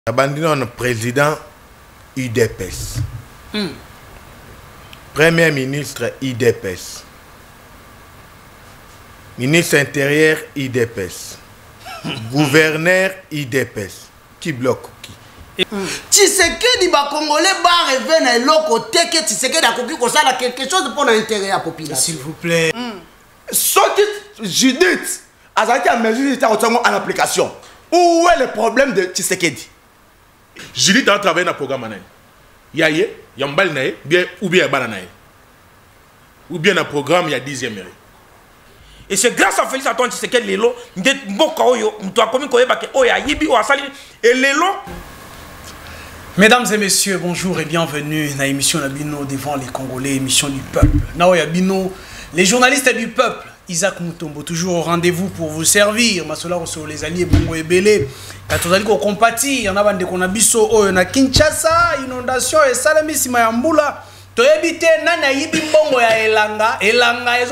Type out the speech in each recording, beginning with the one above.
Abandonne président UDPS. Premier ministre UDPS. Ministre intérieur UDPS. Gouverneur UDPS. Qui bloque qui? Tshisekedi ba Congolais ba rêver na eloko te que Tshisekedi a koki kosala quelque chose pour l'intérêt de la population. S'il vous plaît. Sorti Judith Azaki a mesure en application. Où est le problème de Tshisekedi? Judith a travaillé dans le programme. Yaye, Yambal Nae, bien ou bien Bananae. Ou bien dans le programme, il y a 10e mairie. Et c'est grâce à Félix Antoine Tshisekedi Lelo, et Lelo. Mesdames et messieurs, bonjour et bienvenue dans l'émission Nabino devant les Congolais, émission du peuple. Naoya Bino, les journalistes du peuple. Isaac Mutombo, toujours au rendez-vous pour vous servir. Masola Rosso, les alliés Bongo et Belé. Quand on a dit qu'on compatit, il y en a des qu'on a biso, on a Kinshasa, inondation et Salami Simayambula. To éviter Nana Yibi Bongo ya Elanga, Elanga, et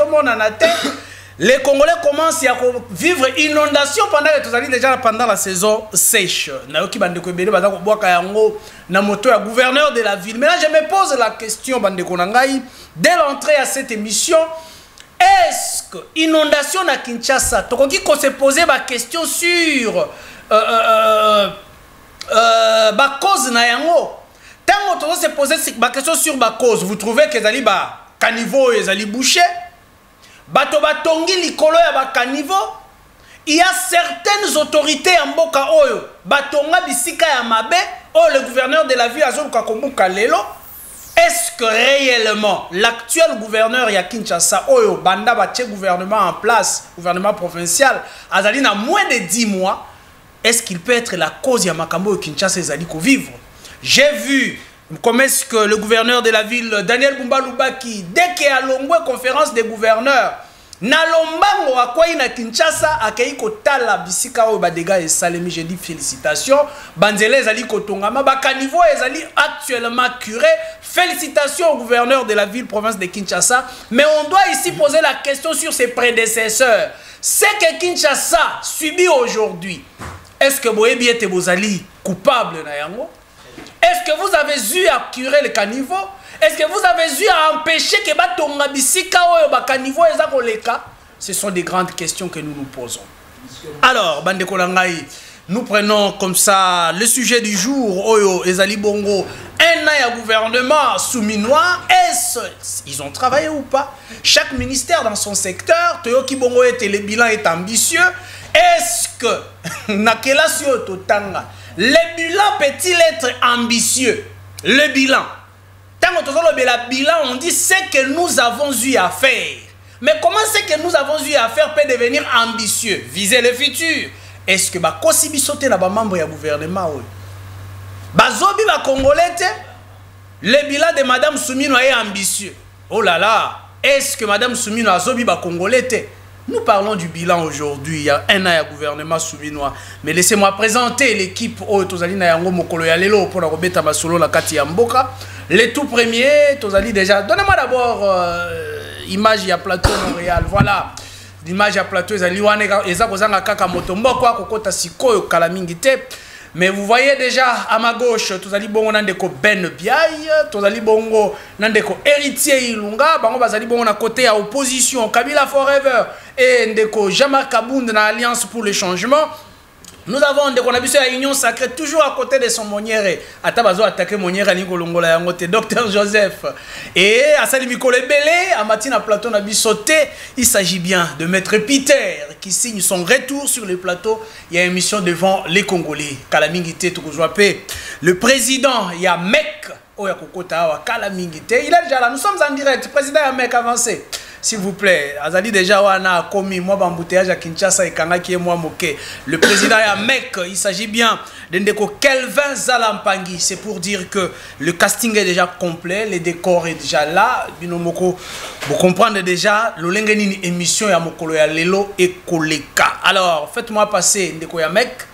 les Congolais commencent à vivre inondation pendant que tous déjà pendant la saison sèche. Naoki Bandeko Belé, Badako Boakayango, Namoto, gouverneur de la ville. Mais là, je me pose la question, Bandeko Nangai, dès l'entrée à cette émission. Est-ce que inondation à Kinshasa, Tokoki qu'on s'est posé ma question sur ma cause na yango. Tant qu'on s'est posé ma question sur ma cause, vous trouvez que les caniveaux et les bouchés, bato batongi likolo ya ba caniveau, il y a certaines autorités en Boka Oyo, batonga bisika ya mabe, le gouverneur de la ville Azon Kakombuka Lelo. Est-ce que réellement l'actuel gouverneur ya Kinshasa, Oyo, Banda Bache gouvernement en place, gouvernement provincial, Azali na moins de 10 mois, est-ce qu'il peut être la cause ya Makambo et Kinshasa Azali ko vivre? J'ai vu comment est-ce que le gouverneur de la ville, Daniel Bumba Lubaki, dès qu'il y a une conférence des gouverneurs, Nalombango akwai na Kinshasa akei kotala bisika oyo badega et Salemi, j'ai dit félicitations. Banzele ezali kotongama bakanivo ezali actuellement curé. Félicitations au gouverneur de la ville province de Kinshasa, mais on doit ici poser la question sur ses prédécesseurs. Ce que Kinshasa subit aujourd'hui, est-ce que Boyebi était Bozali coupable na yango? Est-ce que vous avez eu à curer le caniveau? Est-ce que vous avez eu à empêcher que Batonga Bisika Oyo Bakanivo Ezakoleka? Ce sont des grandes questions que nous nous posons. Alors, Bandeko Langai, nous prenons comme ça le sujet du jour. Oyo Ezali Bongo, un an à gouvernement souminois. Est-ce ils ont travaillé ou pas? Chaque ministère dans son secteur. Toyoki Bongo était le bilan est ambitieux. Est-ce que Nakelasio Totanga, le bilan peut-il être ambitieux? Le bilan. Tant que le bilan, on dit ce que nous avons eu à faire. Mais comment ce que nous avons eu à faire peut devenir ambitieux? Viser le futur. Est-ce que Kosibi sauté là bas membre du gouvernement? Bazobi ba Congolais, le bilan de Madame Soumino est ambitieux. Oh là là, est-ce que Madame Soumino a zobi ba Congolais? Nous parlons du bilan aujourd'hui. Il y a un an à gouvernement souminois. Mais laissez-moi présenter l'équipe Tozali na yango mokolo ya lelo pour la robeta masolo la kati ya mboka. Les tout premiers, Tozali déjà. Donnez-moi d'abord image ya plateau Montréal. Voilà. L'image ya plateau ezali wana eza kozanga kaka motombo kwa kokota sikoyo kala mingi te. Mais vous voyez déjà à ma gauche, Tozali bongo nandeko Ben Biaï, Tozali bongo nandeko Héritier Ilunga, bango bazali bongo na côté à opposition, Kabila Forever et ndeko Jean-Marc Kabound na Alliance pour le changement. Nous avons des conditions à l'Union sacrée toujours à côté de son Monière. Atabazo attaqué Monière à Nikolongola Yangote, Docteur Joseph. Et à Salimiko Lebele, à Matina Plateau Nabisoté, il s'agit bien de Maître Peter qui signe son retour sur le plateau. Il y a une émission devant les Congolais. Kalamingité, le président, il y a Mec, Oyakokota, Kalamingité. Il est déjà là, nous sommes en direct. Président Yamek, avancé. S'il vous plaît, Azali déjà wana commis moi bambouteillage à Kinshasa et Kangaki et moi moqué. Le président Yamek, il s'agit bien d'Indeko Kelvin Zalampangi. C'est pour dire que le casting est déjà complet, les décors est déjà là. Binomoko, vous comprenez déjà, l'olengeni émission ya mokolo ya lelo et koleka. Alors, faites-moi passer Indeko Yamek.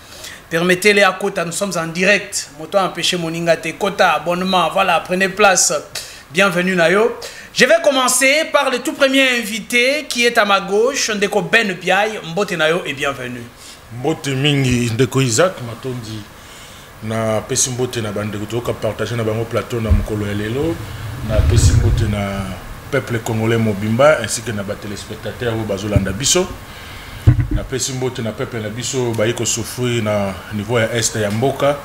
Permettez-les à Kota, nous sommes en direct. Moto empêché moninga te Kota, abonnement, voilà, prenez place. Bienvenue Nayo. Je vais commencer par le tout premier invité qui est à ma gauche, Ndeko Ben Biaï. Mbote Nayo et bienvenue. Mbote Mingi, Ndeko Isaac, Matondi. na pesimbote na bande kutoka partager na bango plateau na mokolo ya lelo na pesimbote na peuple congolais mobimba ainsi que na ba téléspectateurs ou bazolanda biso na pesimbote na peuple na biso baiko souffrir na niveau ya est ya mboka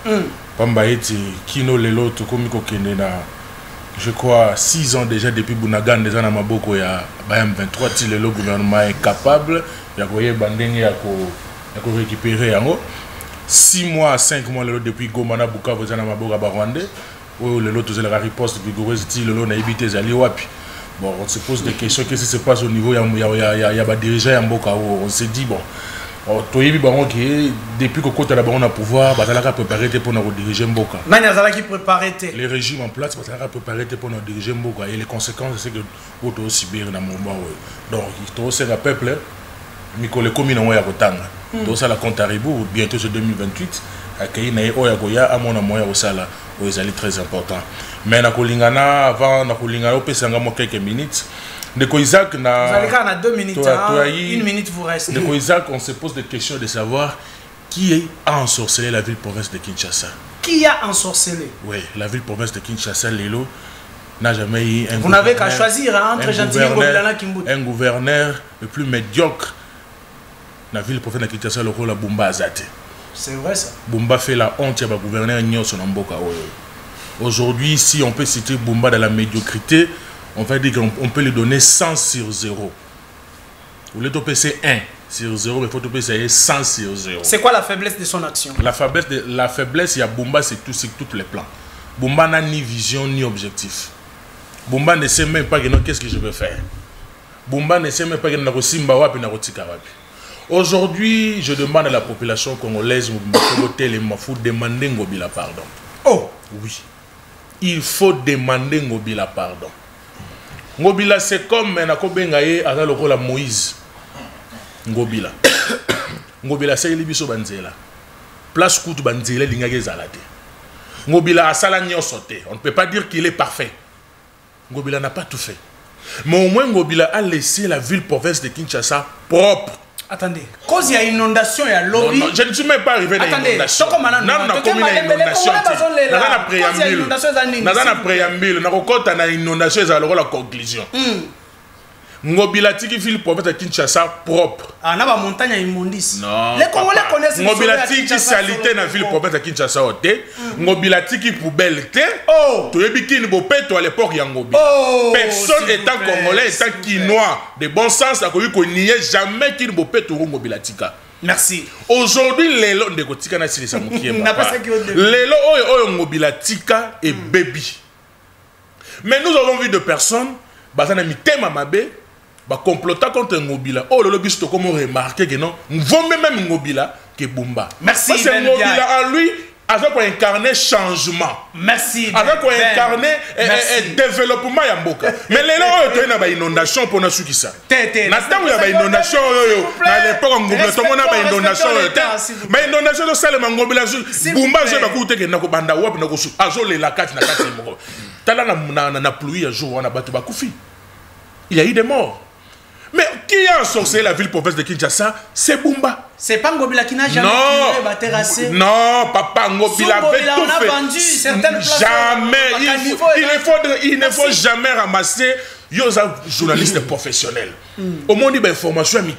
pamba eti kino lelo tokomi kokende na je crois 6 ans déjà depuis Bunagan déjà na maboko ya bayam 23 ti lelo gouvernement est capable ya koyeba ndenge ya ko récupérer yango 6 mois à 5 mois depuis Goma na Bukavu za na maboko ba Rwandais ou lelo tozela la riposte vigoureuse ti lelo na ebité zali wapi. Bon, on se pose des questions, qu'est-ce qui se passe au niveau ya ba dirigeant ya mboka, on se dit bon toyebi bango ki depuis que kota la bango na pouvoir bazalaka préparer pour na diriger mboka. Nani azalaki préparer te les régimes en place bazalaka préparer pour na diriger mboka et les conséquences c'est que auto subir na moment. Donc il faut le peuple mikole komi na ya kotanga. Donc ça la compte à rebours bientôt c'est 2028 accueillir na oya goya à mon moya au sala au ezali très important. Mais na kolingana avant na kolingana opesanga mo quelques minutes. Ndeko Isaac na vous allez quand 2 minutes hein, 1 minute vous reste. Ndeko Isaac, on se pose des questions de savoir qui a ensorcelé la ville province de Kinshasa. Qui a ensorcelé? Oui, la ville province de Kinshasa Lelo n'a jamais eu un. Vous n'avez qu'à choisir hein, entre Gentil Ngobila Kimbuta. Un gouverneur le plus médiocre. La ville province de Kinshasa le rôle Bumba Azate. C'est vrai ça. Bumba fait la honte à ba gouverneur Nyoso Namboka. Aujourd'hui, si on peut citer Bumba dans la médiocrité, on va dire qu'on peut lui donner 100 sur 0. Vous voulez topper 1 sur 0, mais il faut topper 100 sur 0. C'est quoi la faiblesse de son action? La faiblesse, il y a Bumba, c'est tous les plans. Bumba n'a ni vision ni objectif. Bumba ne sait même pas qu'est-ce que je veux faire. Bumba ne sait même pas que je Aujourd'hui, je demande à la population congolaise de demander Ngobila pardon. Oh oui. Il faut demander Ngobila pardon. Ngobila c'est comme Nakobengaye à la Moïse. Ngobila. Ngobila c'est Libiso Banzela. Place Koutou Banzela Lingage Zalate. Ngobila a Salagnon sauté. On ne peut pas dire qu'il est parfait. Ngobila n'a pas tout fait. Mais au moins Ngobila a laissé la ville province de Kinshasa propre. Attendez, cause il y a inondation, il y a lobby. Non, je ne suis même pas arrivé à l'inondation. Non, comme une inondation. Dans la préambule, na inondation, c'est la conclusion. Ngobila tiki ville province de Kinshasa propre. Ah, na ba montagne immondice. Non. Les Congolais connaissent. Ngobila tiki salité na ville province de Kinshasa oté. Ngobila tiki poubelle té. Oh. Tu es bikini bopeto à l'époque ya Ngobila. Personne étant congolais, étant quinois de bon sens, a connu qu'on n'y ait jamais kini bopeto Ngobila tika. Merci. Aujourd'hui, lelo ndeko tika na sili samukie papa. Lelo oyo Ngobila tika et baby. Mais nous avons vu de personnes basana mitema mabe complotant contre Ngobila. Oh, le lobbyiste, comment remarquer que non, nous vaut même Ngobila que Bumba. Merci. Parce que Ngobila en lui, avec quoi incarner changement. Merci. Avec quoi incarner développement Yamboka. Mais les gens, il y a une inondation pour nous qui ça. Maintenant, il y a une inondation. À l'époque, on a une inondation. Mais inondation, c'est seulement Ngobila. Bumba, je vais écouter que nous banda wap nous sou. Azo le la carte na carte moko. Tala na pluie un jour on a battu bakoufi. Il y a eu des morts. Mais qui a ensorcelé la ville province de Kinshasa? C'est Bumba. C'est pas Ngobila qui n'a jamais terrassé. Non, papa, Ngobila avait tout fait. Vendu certaines places. Jamais. Il ne faut jamais ramasser les journalistes professionnels. Au monde de l'information, nous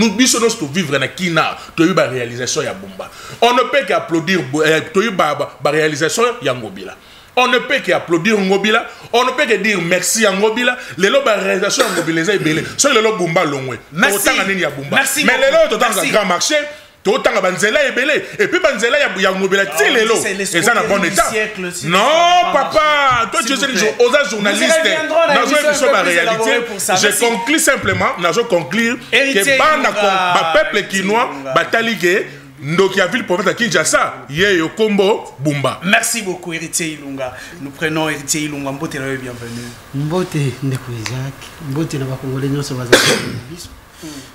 devons vivre dans Kina, la réalisation de Bumba. On ne peut qu'applaudir la réalisation de Ngobila. On ne peut qu'applaudir Ngobila, on ne peut que dire merci à Ngobila. Les lots de réalisation de Ngobila, c'est belé. C'est le lot Bumba longwe. Merci. Mais les lots de grand marché, autant à Banzela est belé. Et puis Banzela, il y a Ngobila, c'est les lots. Et ça n'a pas d'état. Non, papa, toi tu es aux journalistes. Je conclue simplement, je conclue que le peuple quinois, Batalige, donc il y a ville province de Kinshasa, Yeyo Kombo, Bumba. Merci beaucoup Héritier Ilunga. Nous prenons Héritier Ilunga. Mbote na bienvenue. Mbote ndeko Isaac. Mbote na bakongolais nyonso bazali biso.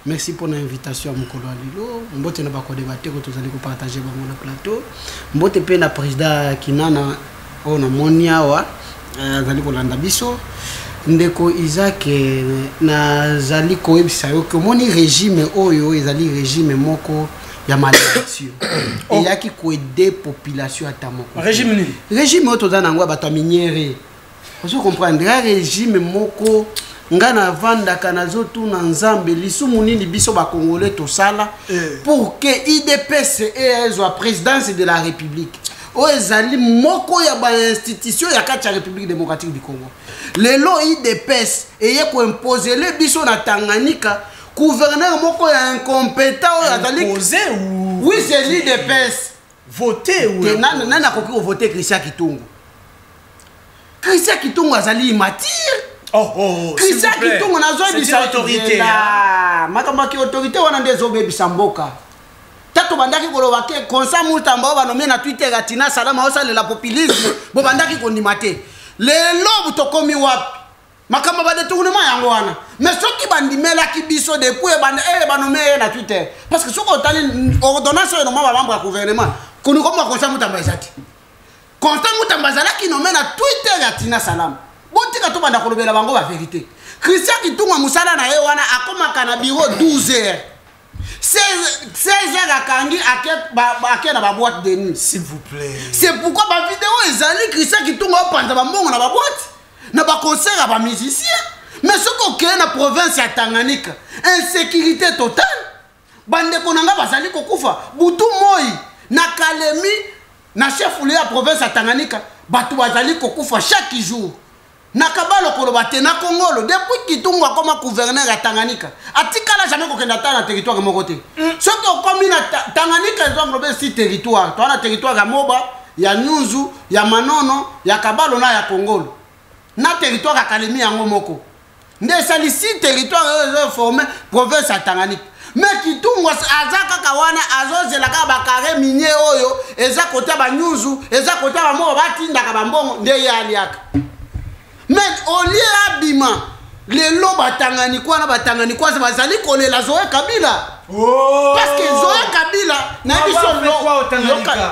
Merci pour l'invitation à Mokolo Alilo. Mbote na bako débattre ko tozali ko partager bango na plateau. Mbote pe na président Kinana ona monia wa azali ko landa biso. Ndeko Isaac na zali ko ebisa yo que moni régime oyo ezali régime moko ya malédiction et ya qui aider population à tamoko régime auto nango bato miniere vous comprendre régime moko ngana vanda kanazo tuna nzambe lisumu nini biso ba congolais to sala pour que IDPS et la présidence de la République o ezali moko ya ba institution ya kati ya République démocratique du Congo lelo IDPS eye ko imposer le biso na Tanganyika gouverneur moko ya incompétent azali oui c'est l'IDPS voter ou nana akoki voter Christian Kitungu azali matir Christian Kitungu nazo bisa autorité makamba ki autorité wana ndezo bebisa mboka tato bandaki koloba ke konsa mutamba banomé na Twitter atina salama osale la populisme bo bandaki kondimate lelo butokomi wapi makamba ba détournement yango wana mais soki bandimela ki biso depuis banomé na Twitter parce que soko tali ordonnance no mama bamba gouvernement koni comme konsa mutamba ezati konsa mutamba zala ki nomé na Twitter atina salama botika to banda kolobela bango ba vérité Christian Kitungu musala na ye wana akomaka na bureau 12h 16h akangi ake na ba boîte de nuit s'il vous plaît c'est pourquoi ba vidéo ezali Christian Kitungu opanda ba mbongo na ba boîte na ba concert ba musicien mais ce qu'on na province ya Tanganyika insécurité totale bande konanga bazali kokufa butu moi na Kalemi na chef ya province ya Tanganyika batu bazali kokufa chaque jour nakabalo kolobate na Kongolo depuis Kitungu akoma gouverneur ya Tanganyika atikala jamais kokenda na territoire moko te soki okomi na Tanganyika ezonglobe si territoire to na territoire ya Moba ya Nyunzu ya Manono ya Kabalo na ya Kongolo na territoire ya Kalemi yango moko nde sali si territoire formé province ya Tanganyika mais Kitungu azaka kawana azozela ka bakare minier oyo eza kota ba Nyunzu eza kota ba Moba batinda ka bambongo nde yaliaka mais au lieu abima les lots batangani quoi na batangani quoi ça bazali kolela Zoé Kabila parce que Zoé Kabila na biso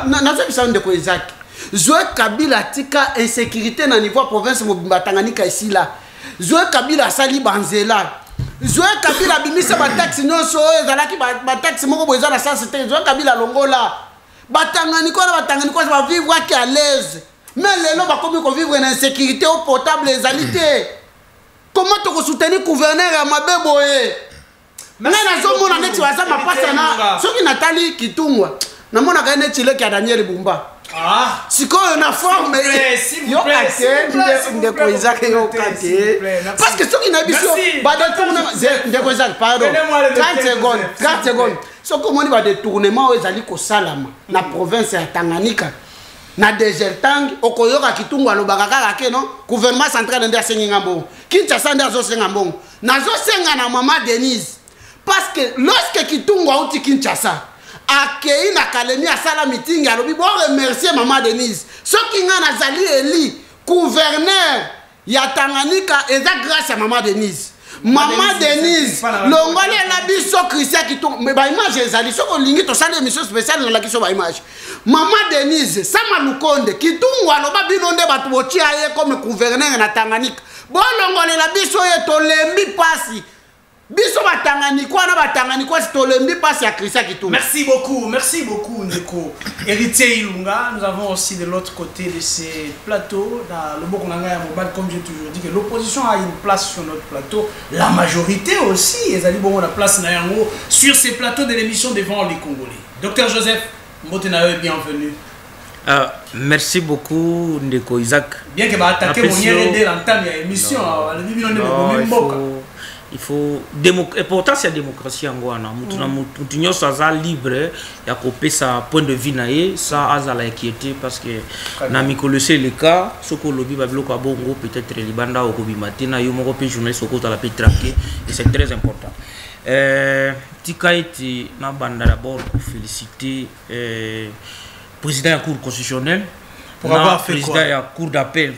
na ça de ko ezaki Zoé Kabila tika insécurité na niveau province mobimba Tanganyika ici là Zoé Kabila sali banzela Zoé Kabila bimisa ba taxi nyonso ezalaki ba taxi moko boza na sens te Zoé Kabila longola batangani quoi ça va vivre à l'aise. Mais les gens vont vivre une insécurité au potable les alités. Comment tu soutenir le gouverneur à Mabeboé? Mais na zomo na neti waza mapasa na soki Nathalie Kitungu. Na mona ka neti le ka Daniel Bumba. Ah, siko na forme yo kate nde ko Isaac yo kate. Parce que soki na biso ba détournement nde ko Isaac pardon. 30 secondes. Soko moni ba détournement ezali ko salama na province ya Tanganyika. Na désertang okoyoka Kitungu alobaka kaka ke non gouvernement central ndia senga mbongo Kinshasa ndia zo senga mbongo nazo senga na mama Denise parce que lorsque Kitungu auti Kinshasa akei na Kalemi asala meeting alobi bo remercier mama Denise soki nga nazali eli gouverneur ya Tanganyika eza grâce à mama Denise. Maman Denise, l'ongole la biso Christian Kitungu, mais ba image ezali soko lingi to sala émission spéciale na la kiso ba image. Maman Denise, sama lukonde Kitungu aloba bino nde batu botia ye comme gouverneur na Tanganyika. Bo l'ongole la biso ye to lembi pasi. Biso Batanganyika na Batanganyika to lembi pasi ya Christian Kitungu. Merci beaucoup Ndeko. Héritier Ilunga, nous avons aussi de l'autre côté de ces plateaux dans le Bokonganga ya Mobile, comme j'ai toujours dit que l'opposition a une place sur notre plateau, la majorité aussi, ils allaient bon la place na yango sur ces plateaux de l'émission devant les Congolais. Docteur Joseph Mbotenayo est bienvenu. Merci beaucoup Ndeko Isaac. Bien que va attaquer mon dès l'entame de l'émission, le bibi il faut pourtant c'est la démocratie en Guana mutu nyonso aza libre ya kopesa point de vue naie ça azala inquiété parce que na mikolo c'est le cas soko lobi ba biloko abongo peut-être libanda okobima te na yo moko pe journaliste okota la pe traquer et c'est très important tika ete na banda d'abord pour féliciter président de la Cour constitutionnelle pour avoir fait président de la Cour d'appel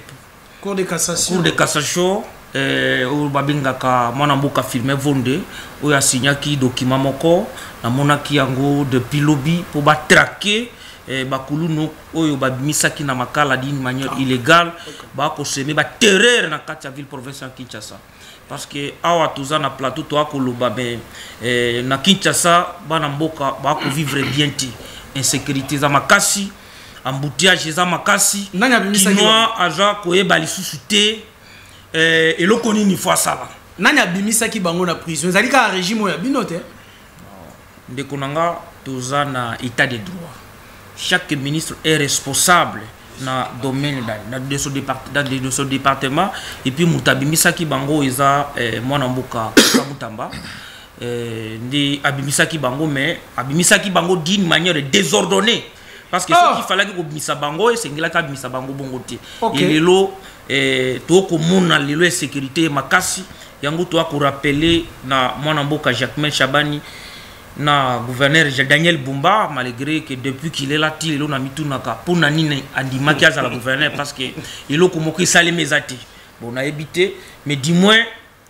Cour de cassation au babingaka mwana mboka filmé vonde oyo asignaki document moko na monaki yango depuis lobby pour ba traquer bakuluno oyo babimisaki na makala d'une manière illégale ba ko semer ba terreur na kati ya ville province ya Kinshasa parce que awa toza na plateau to akoloba mais na Kinshasa bana mboka ba ko vivre bien ti insécurité za makasi embouteillage za makasi kinoa aja koyeba lisusu te eloko nini fo asala nani abimisaki bango na prison ezali ka régime oyo bino te ndeko nanga toza na état de droit chaque ministre est responsable na domaine de son département et puis mutabimisaki bango eza mwana mboka mutamba ndi abimisaki bango mais abimisaki bango d'une manière désordonnée parce que ce qu'il fallait que bimisa bango esengela ka bimisa bango bongo te et lelo to ko mona lelo e sécurité makasi yango to ko rappeler na mwana mboka Jacquemain Chabani na gouverneur Daniel Bumba malgré que depuis qu'il est là il on a mis tout naka pour nani andimaki à la gouverneur parce que il ko moko sale mezati bon na évité mais du moins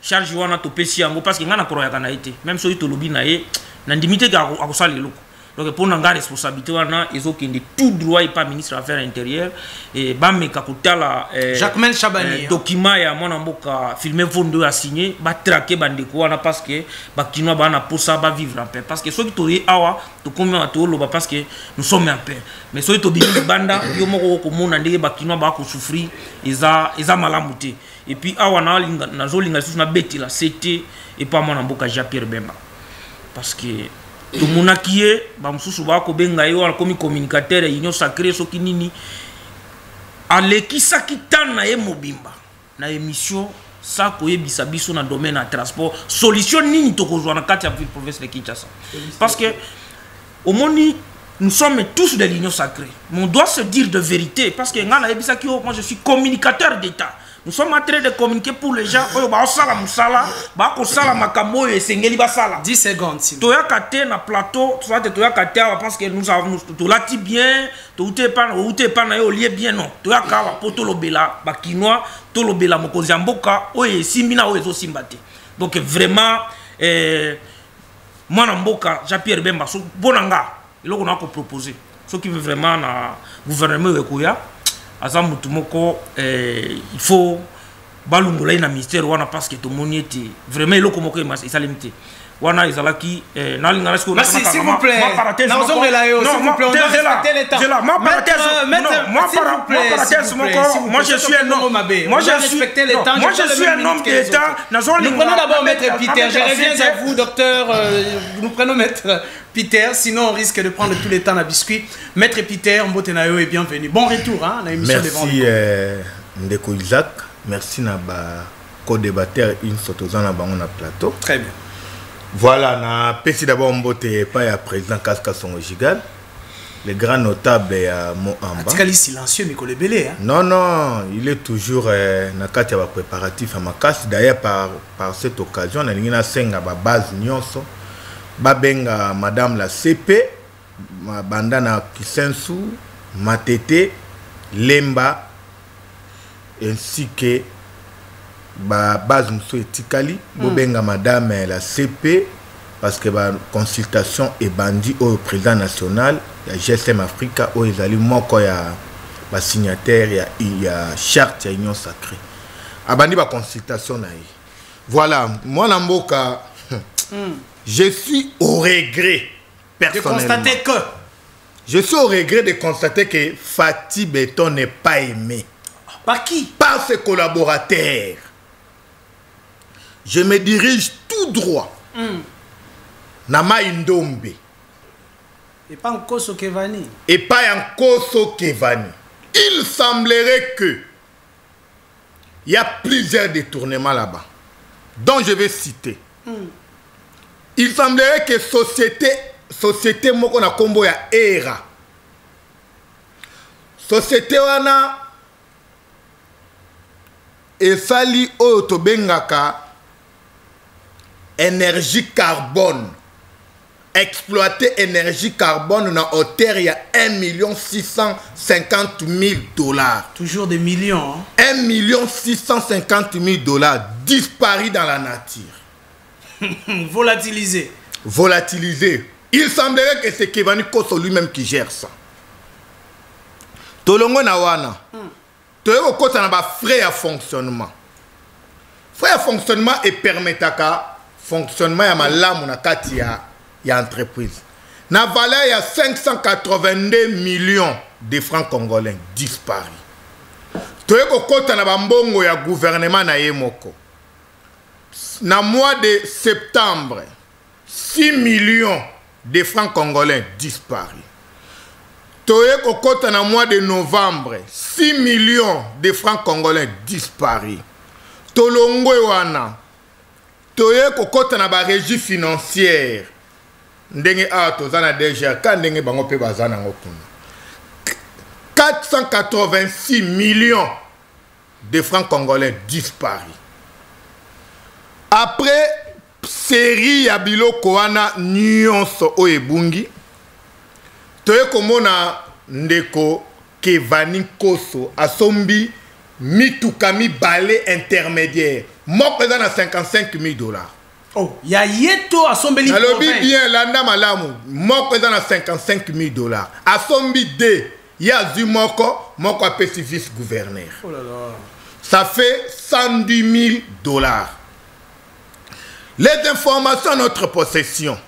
charge wana to pesi yango parce que ngana koro ya kana été même so to lobi na ye na ndimité ka akosala lelo donc pour nanga responsabilité wana ezokende tout droit et pas ministre des affaires intérieures et bameka kotala Jacquemain Chabani document ya mwana mboka filmer vondo a signé ba traquer bandeko wana parce que ba kinwa bana pour ça ba vivre en paix parce que soki to ye awa to combien to loba parce que nous sommes en paix mais soki to bimi banda yo moko ko mona ndenge ba kinwa ba ko souffrir eza malamu te et puis awa na linga na zolinga sous na beti la c'était et pas mwana mboka Jean-Pierre Bemba parce que tout le monde qui est, Bamsusu Bako Bengayo, comme communicateur et union sacrée, ce qui nini, aleki sakitan na mobimba, na émission, ça koye bisabiso na domaine à transport, solution nini to kozwa na kati ya province de Kinshasa. Parce que, au moni, nous sommes tous de l'union sacrée, mais on doit se dire de vérité, parce que moi je suis communicateur d'État. Nous sommes en train de communiquer pour les gens. 10 secondes. Toya kate na plateau, toya kate parce que nous avons tout lati bien, tout est pas na yo lié bien non. Toya kawa poto lobela ba kinois, to lobela mokonzi mboka, oye simbina o ezo simbate. Donc vraiment mwana mboka Jean-Pierre Bemba so bonanga, iloko na ko proposer. Ce qui veut vraiment na gouvernement ekoya Azam Tumoko, il faut balungola na ministère wana parce que tout monde était vraiment le komoko il salimité wana izalaki na linga resko merci s'il vous plaît na ozongela yo s'il vous plaît on doit respecter les temps moi je suis un homme moi je suis un homme d'État nous prenons d'abord maître Peter je reviens à vous docteur nous prenons maître Peter sinon on risque de prendre tous les temps à biscuit maître Peter Mbotenayo est bienvenu bon retour hein na émission devant merci Ndeko Isaac. Merci na ba co-débatteur une photozana na bango na plateau. Très bien. Voilà, na pesi d'abord mbote pas ya président Kaska Songo Gigal, le grand notable ya Moamba. Atikali silencieux Mikolo Belé hein. Non, il est toujours na kati ya préparatif à Makasi d'ailleurs par cette occasion na lingina senga ba base nyonso ba benga madame la CP bandana Kisensu Matete Lemba ainsi que ba base muso etikali bobenga madame la CP parce que ba consultation et bandi au président national ya GSM Africa au ezali moko ya ba signataire ya charte ya union sacrée abandi ba consultation na yi voilà moi na mboka je suis au regret personnellement de constater que je suis au regret de constater que Fati Beton n'est pas aimé. Par qui? Par ses collaborateurs. Je me dirige tout droit. Nama Indombe. Et pas en Koso Kevani. Et pas en Koso Kevani. Il semblerait que il y a plusieurs détournements là-bas, dont je vais citer. Il semblerait que société moko na kombo ya ERA. Société wana esali oyo tobengaka énergie carbone. Exploiter énergie carbone na hauteur ya 1 650 000 $. Toujours des millions. Hein? 1 650 000 $ disparus dans la nature. Volatilisé. Volatilisé. Il semblerait que c'est Kevani Koso lui-même qui gère ça. Tolongo na wana. Toyoko Kosa na ba frais à fonctionnement. Faut un fonctionnement et permettre fonctionnement ya malamu na kati ya entreprise. Na valeur ya 582 millions de francs congolais disparus. Toyeko kota na bambongo ya gouvernement na yemoko. Na mois de septembre, 6 millions de francs congolais disparus. Toyeko kota na mois de novembre, 6 millions de francs congolais disparus. Tolongwe wana. Toyeko kota na ba régie financière. Ndenge a tozana DGRK ndenge bango pe bazana ngokuna. 486 millions de francs congolais disparus. Après série ya biloko wana nyonso o ebungi, toyeko mona ndeko Kevani Koso asombi mitukami balé intermédiaire. Moi présent à 55 000 $. Oh, ya yeto asombeli alobi bien landa malamu. Moi présent à 55 000 $. Asombi de ya zumoko moko apesi vice gouverneur. Oh là là. Ça fait 110 000 $. Les informations à notre possession.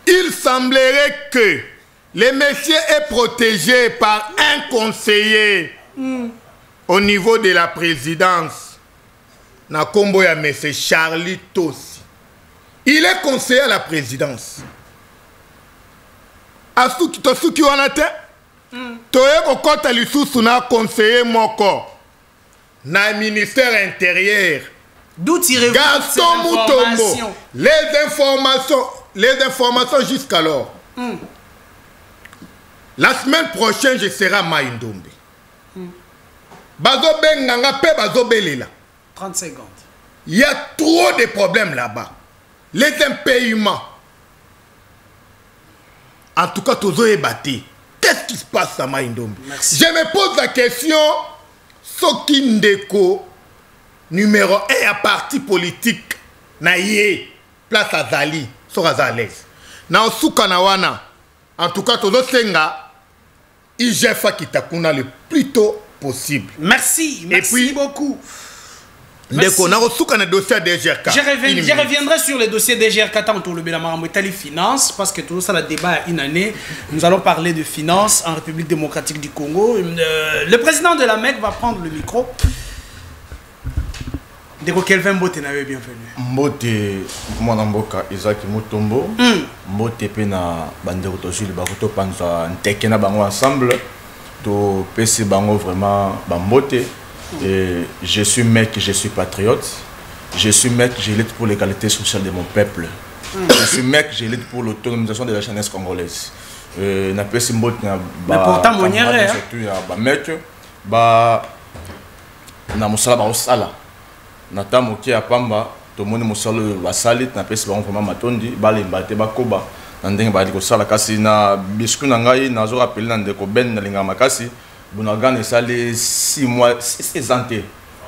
Il semblerait que le monsieur est protégé par un conseiller au niveau de la présidence. Na kombo ya monsieur Charlie Tossi. Il est conseiller à la présidence. Tosuki wana te. Toye kokota lisusu na conseiller moko. Na ministère intérieur. D'où tirez-vous ces Gaston Mutombo. informations? Les informations jusqu'alors. La semaine prochaine, je serai à Maïndombe. Bazo Benganga pe bazo belela. 30 secondes. Il y a trop de problèmes là-bas. Les impayements. En tout cas, Tozo est battu. Qu'est-ce qui se passe à Maïndombe? Je me pose la question, Soki Ndeko, numéro 1 à parti politique, Naye, place à Zali, Sorazales. Na Osuka Nawana, en tout cas, Tozo Senga, Ijefa Kitakuna le plus tôt possible. Merci, merci beaucoup. Ndeko, na Osuka na dossier DGRK. Je reviendrai sur le dossier DGRK tantôt le Belamaramouetali Finance, parce que tout ça, le débat a une année. Nous allons parler de finances en République démocratique du Congo. Le président de la MEC va prendre le micro. Ndeko Kelvin Mbote n'avait bienvenue. Mbote, mwana mboka Isaac Mutombo. Mbote pe na bandeko tozuli bakoto panza nteke na bango ensemble. To pesi bango vraiment bambote. Et je suis mec, je suis patriote. Je suis mec, je lutte pour l'égalité sociale de mon peuple. Je suis mec, je lutte pour l'autonomisation de la jeunesse congolaise. Na pesi mbote na mais pourtant mon yere surtout ya ba mec ba na musala ba osala. Na tamo ki ya pamba to moni musala basali na pesi bango vraiment matondi balemba te bakoba na ndenge ba liko sala kasi na bisku na ngai na zo rappeler na ndeko ben na linga makasi Bunagan esali 6 mois 6 ans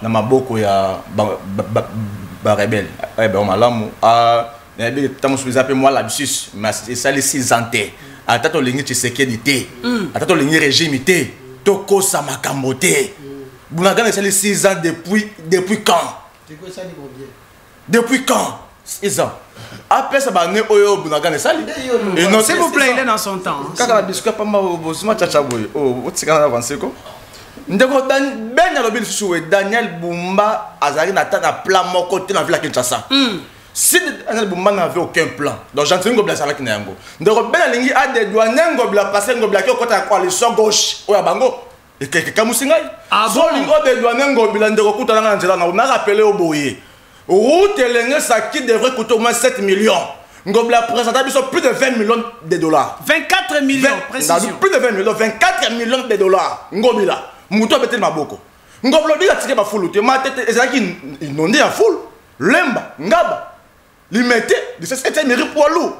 na maboko ya ba rebelle ba malamu a na bi tamo subiza pe moi l'absus mais esali 6 ans atato lingi Tshisekedi te atato lingi régime te tokosa makambo te Bunagan esali 6 ans depuis quand? Depuis quand? 6 ans. Après ça, Oyo Bunagan esali. S'il vous plaît, il est dans son temps. Kaka la biscuit pas mal au Chachaboy. Oh, tu as avancé quoi? Ndeko Ben Yalobi Soué, Daniel Bumba, Azari Nata na plan mon côté dans la ville Kinshasa. Si Daniel Bumba n'avait aucun plan, donc j'entends Ngobla Salak Nyango. Ndeko Ben Alingi a des douanes Ngobla passer Ngobla qui au côté de la coalition gauche. Oya Bango. Et quelqu'un Moussingai. Ah bon? Lingo des douanes Ngobla Ndeko Koutana Angela, on a rappelé au Boye. Route Lengue Saki devrait coûter au moins 7 millions. Ngobla présente plus de 20 millions de dollars. 24 millions, précision. Plus de 20 millions, 24 millions de dollars. Ngobila. Mouto Betel Maboko. Ngobla dit à tirer ma foule. Ma tête, et ça qui inondé à foule. Lemba, Ngaba. Limité, de ce que c'est mérite pour l'eau.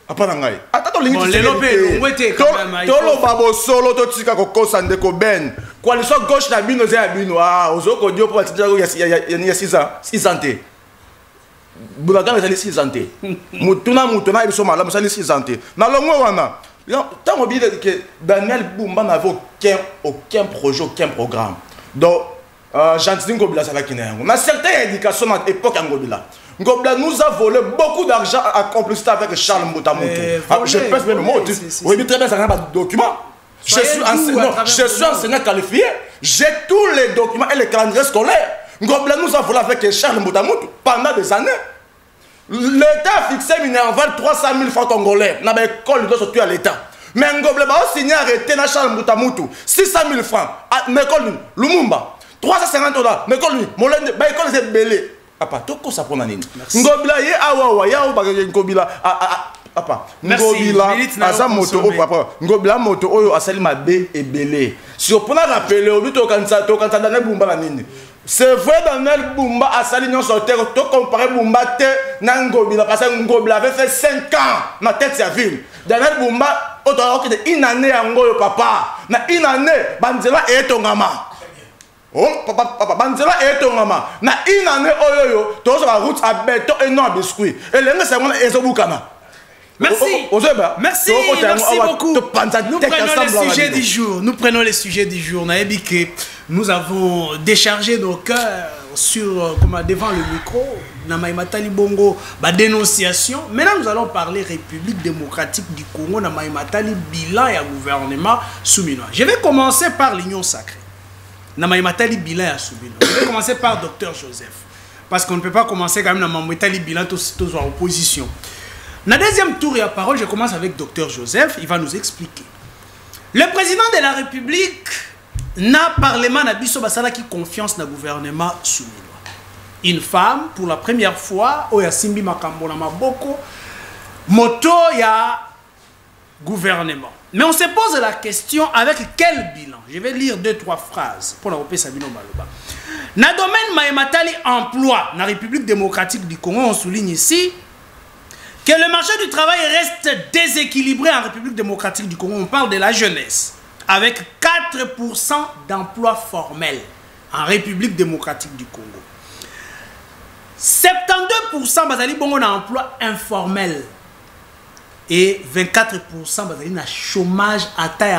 Apanangai. Attends, bon, les lopés, on était quand même. Tolo babo solo, to tika koko sandeko ben. Coalition gauche na bino zé abino. Ah, ozoko dio pour atidja il y a 6 ans. 6 ans. Bunagan ezali 6 ans. Mutuna biso malamu ezali 6 ans. Na longo wana. Tant oublié que Daniel Bumba n'avait aucun projet, aucun programme. Donc Gentil Ngobila ça va qui n'est mais certaines indications à l'époque à Ngobila. Ngobila nous a volé beaucoup d'argent à complicité avec Charles Mbutamoto. Je pense même le mot. Oui, très bien, ça n'a pas de documents. Je suis enseignant qualifié. J'ai tous les documents et les calendriers scolaires. Ngobila nous a volé avec Charles Mbutamoto pendant des années. L'État a fixé Minerval 300 000 francs congolais. Dans l'école, il doit sortir à l'État. Mais Ngobila a signé arrêté dans Charles Mbutamoto 600 000 francs. L'école Lumumba. 350 $. L'école Molende. L'école est belée. Papa, tout ça pour Nanine. Ngobila, il y a Awawa, il y a Ngobila. Papa, Ngobila, asa moto o papa, Ngobila moto oyo asali mabe et belé. Si on peut rappeler au but au cancer, Daniel Bumba la nini. C'est vrai Daniel Bumba asali non sortir, to comparer Bumba te na Ngobila parce que Ngobila avait fait 5 ans na tête de ville. Daniel Bumba autant que une année ngoyo papa, na une année banzela etongama. Oh papa banzela etongama. Na une année oyoyo, to so la route à béton et non à biscuit. Et les gens c'est ezobukana. Merci. Merci beaucoup. Nous prenons les sujets du jour. Nous prenons les sujets du jour. Nous avons déchargé nos cœurs devant le micro. Namaïmatali Bongo, dénonciation. Maintenant, nous allons parler République démocratique du Congo. Namaïmatali bilan et gouvernement souminois. Je vais commencer par l'Union sacrée. Namaïmatali bilan et souminois. Je vais commencer par Dr Joseph. Parce qu'on ne peut pas commencer quand même Namaïmatali bilan tous en opposition. Dans le deuxième tour et à parole, je commence avec Dr Joseph. Il va nous expliquer. Le président de la République n'a parlement n'a biso basala qui confiance dans le gouvernement souminois. Une femme, pour la première fois, oya simbi makambo na maboko, moto ya gouvernement. Mais on se pose la question avec quel bilan? Je vais lire 2-3 phrases pour la repérer Sabino Maloba. Dans le domaine Maïmatali emploi, dans la République démocratique du Congo, on souligne ici que le marché du travail reste déséquilibré en République démocratique du Congo. On parle de la jeunesse, avec 4% d'emplois formels en République démocratique du Congo. 72% bazali bongo na emploi informel et 24% bazali na chômage à taille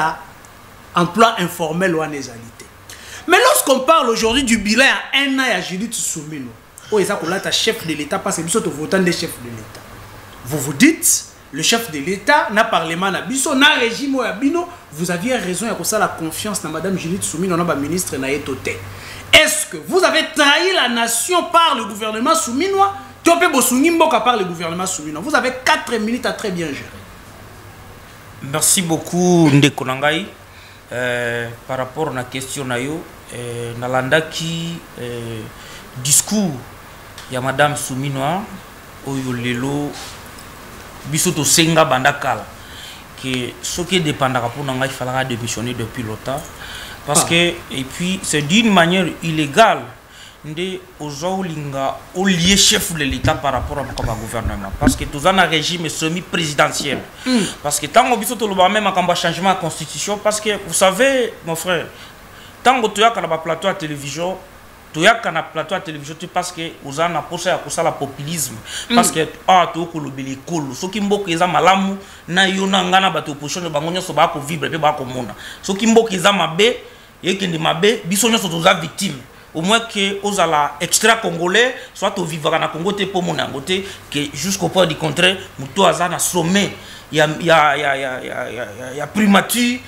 emploi informel ou en égalité. Mais lorsqu'on parle aujourd'hui du bilan à un an à Judith Soumino, oh, et ça qu'on a chef de l'État parce que nous sommes votants des chefs de l'État. Vous vous dites, le chef de l'État n'a parlement na biso na régime ou abino, vous aviez raison à cause de la confiance dans Madame Judith Soumino, notre ministre na etoté. Est-ce que vous avez trahi la nation par le gouvernement souminois? Topé Bosungimboka par le gouvernement souminois. Vous avez 4 minutes à très bien gérer. Merci beaucoup Ndeko Nangai. Par rapport à la question nayo, nalanda qui discours ya Madame Souminois oyo lelo bisoto senga bandakala que ce qui dépendra pour Nangai il faudra démissionner depuis longtemps parce que et puis c'est d'une manière illégale de ozolinga au lié chef de l'État par rapport au gouvernement parce que tout un régime semi-présidentiel parce que tant que bisoto le même à changement de constitution parce que vous savez mon frère tant que tu as un plateau à télévision tu as un plateau à télévision parce que vous avez posé à cause la populisme parce que tu as kolobeli kolo so kimboka eza malamu na yona ngana bato opposition bango nyonso ba ko vivre pe ba ko mona so kimboka eza mabe yekende mabe biso nyonso toza victime au moins que ozala extra congolais soit au vivre na Congo te pour mona ngote que jusqu'au point du contraire muto aza na sommet ya primature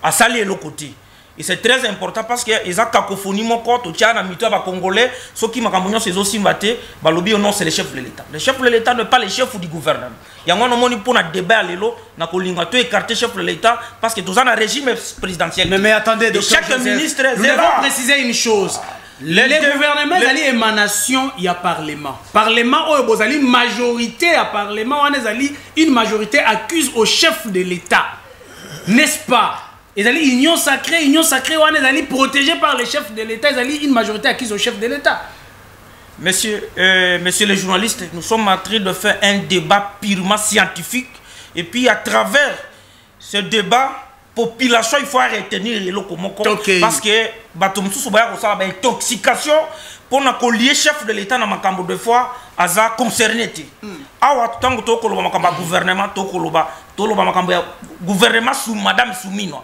à saler l'autre côté. Et c'est très important parce que les cacophonie mon compte au Tchad, à Congolais, ceux qui m'ont ces aussi maté, balobi non c'est le chef de l'État. Le chef de l'État n'est pas le chef du gouvernement. Il y a un moment pour un débat à l'élo, na kolinga to écarter chef de l'État parce que tout ça un régime présidentiel. Mais attendez, de chaque ministre. Nous devons préciser une chose. Le gouvernement est émanation, il y a parlement. Parlement, oh, vous avez une majorité à parlement, on est une majorité accuse au chef de l'État, n'est-ce pas? Ils allaient union sacrée, on est allé protégé par les chefs de l'État, ils allaient une majorité acquise au chef de l'État. Monsieur les journalistes, nous sommes en train de faire un débat purement scientifique. Et puis à travers ce débat, population, il faut retenir les locaux. Parce que une intoxication pour lier chef de l'État dans ma cambo de fois, aza concerné. Awa tant que tu gouvernement, gouvernement sous Madame Soumino.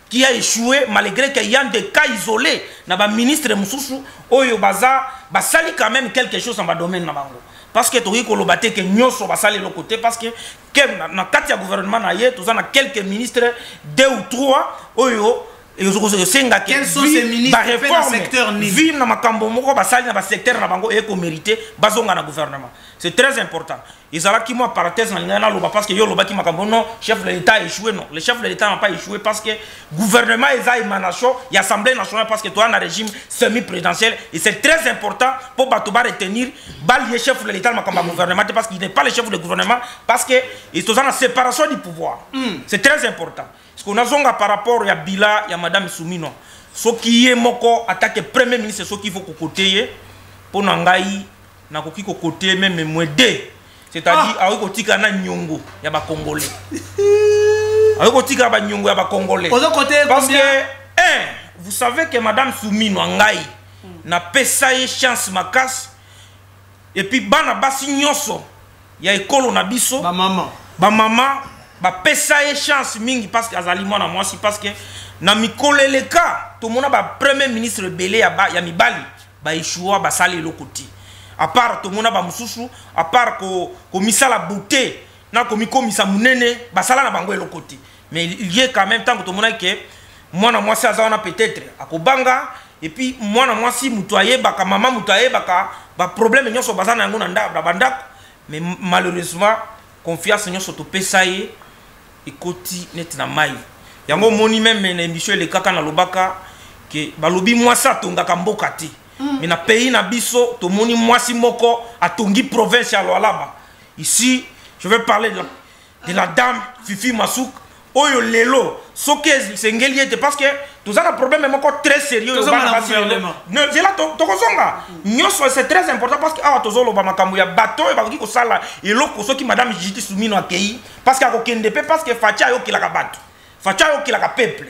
qui a échoué malgré qu'il y a des cas isolés. Na ba ministre Moussoussou, oyo baza, basali quand même quelque chose dans le domaine na bango. Parce que Tori Kolobate que nyoso basali le côté parce que na katia gouvernement na yé, tous en a quelques ministres, 2 ou 3, oyo. Quels sont ces ministres qui fait dans le secteur ni vivre dans makambo moko basali na secteur na bango et ko mérité bazonga na gouvernement. C'est très important. Ils ont qui moi parenthèse na ngana loba parce que yo loba ki makambo non chef de l'État a échoué non. Le chef de l'État n'a pas échoué parce que gouvernement ils a émanation, il y a assemblée nationale parce que toi on a un régime semi-présidentiel et c'est très important pour Batouba retenir balier chef de l'État makambo gouvernement parce qu'il n'est pas le chef de gouvernement parce que ils sont en séparation du pouvoir. C'est très important. Ce qu'on a zonga par rapport à Bila, il y a Madame Soumino. Ce qui est moko attaque premier ministre, ce qu'il faut côté pour nangai na koki côté même mwede. C'est-à-dire avec kotika na nyongo ya ba congolais. Avec kotika ba nyongo ya ba congolais. Parce que vous savez que Madame Soumino ngai na pesa ye chance makas et puis bana basi nyonso ya ekolo na biso ba mama ba pesa ye chance mingi parce que azali mwana mwasi parce que na mikoleleka to mona ba premier ministre belé ya mibali ba échoua ba sali lokoti à part to mona ba mususu à part ko misala beauté na ko mikomisa munene ba sala na bango lokoti mais il y a quand même tant que to mona que mwana mwasi azana peut-être akobanga et puis mwana mwasi mutoye baka mama mutoye baka ba problème nyonso bazana yango na ndaba bandako mais malheureusement confiance nyonso to pesa ye ekoti net na mai yango moni même na émission le kaka na lobaka que balobi mwasi atongaka mboka te mais na pays na biso to moni mwasi moko atongi province ya Lualaba. Ici je vais parler de la dame Fifi Massouk oyo lelo soke sengeli ete parce que tous un problème moko très sérieux non c'est là tokozonga nyoso c'est très important parce que awa tozolo ba makambo ya bateau ba ki ko sala eloko soki madame Jiti Soumino akei parce que akokende pe parce que facha yo kilaka bato facha yo kilaka peuple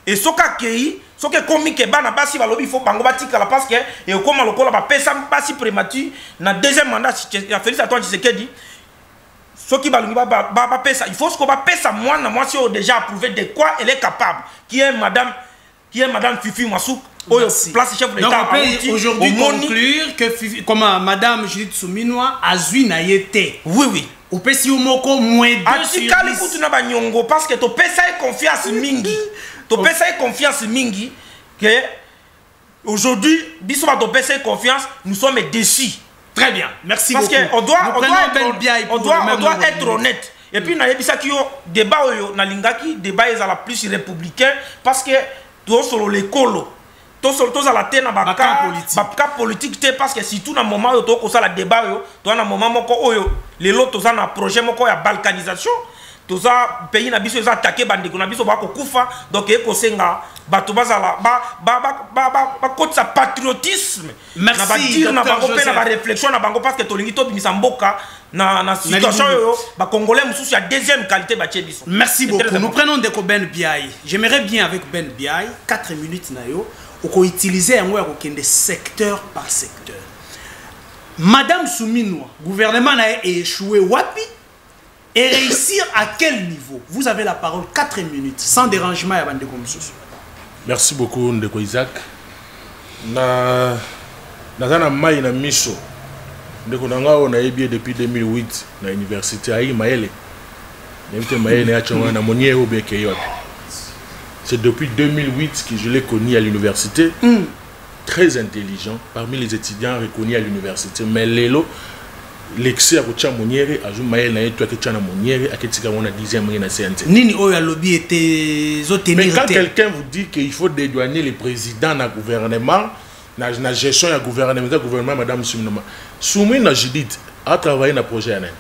et soka kei soke komi ke bana basi balobi faut bango batikala parce que e koma lokola ba pesa basi prématuré na deuxième mandat ya Félix Antoine Tshisekedi. Ce qui va pesa, il faut ce qu'on va pesa moi si on a déjà approuvé de quoi elle est capable. Qui est madame Fifi Massouk, place chef de l'État. Donc on peut aujourd'hui conclure que comment madame Judith Soumino a zui na yete. Oui. Au pesi moko moins 2 sur 10. Parce que tu pesa confiance mingi. Tu pesa confiance mingi que aujourd'hui, biso va pesa confiance, nous sommes déçus. Très bien, merci parce beaucoup. Parce qu'on doit être honnête. Et puis, na yebisa ki yo débat oyo na lingaki débat ezala plus républicain parce que to solo l'écolo to solo to za la tena baka politique te parce que surtout na moment yo to ko sala débat yo to na moment moko oyo lelo to za na projet moko ya balkanisation to za pays na biso za attaquer bandeko na biso ba ko kufa donc e ko senga bato bazala ba kotsa patriotisme merci na ba dire na bango pe na ba réflexion na bango parce que to lingi to bimisa mboka na situation yo ba congolais mususu ya deuxième qualité ba tchebiso. Merci beaucoup. Nous prenons de Ben Biaye. J'aimerais bien avec Ben Biaye 4 minutes na yo ko utiliser yango ya ko kende secteur par secteur. Madame Soumino, gouvernement na échoué wapi et réussir à quel niveau? Vous avez la parole 4 minutes sans dérangement ya bande comme ça. Merci beaucoup Ndeko Isaac. Na mai na miso. Ndeko nanga on a bien depuis 2008 na université à Maele. N'invite Maele à Chonga na monier au Bekeyot. C'est depuis 2008 que je l'ai connu à l'université. Très intelligent parmi les étudiants reconnus à l'université. Mais Lelo l'excès à Kocha Moniere a joué Maël na toi que tu as Moniere à Ketika on a 10e année na CNT. Nini oya lobby était mais quand quelqu'un vous dit qu'il faut dédouaner les présidents na gouvernement na gestion ya gouvernement madame Soumino Soumino Judith a travaillé na projet anen.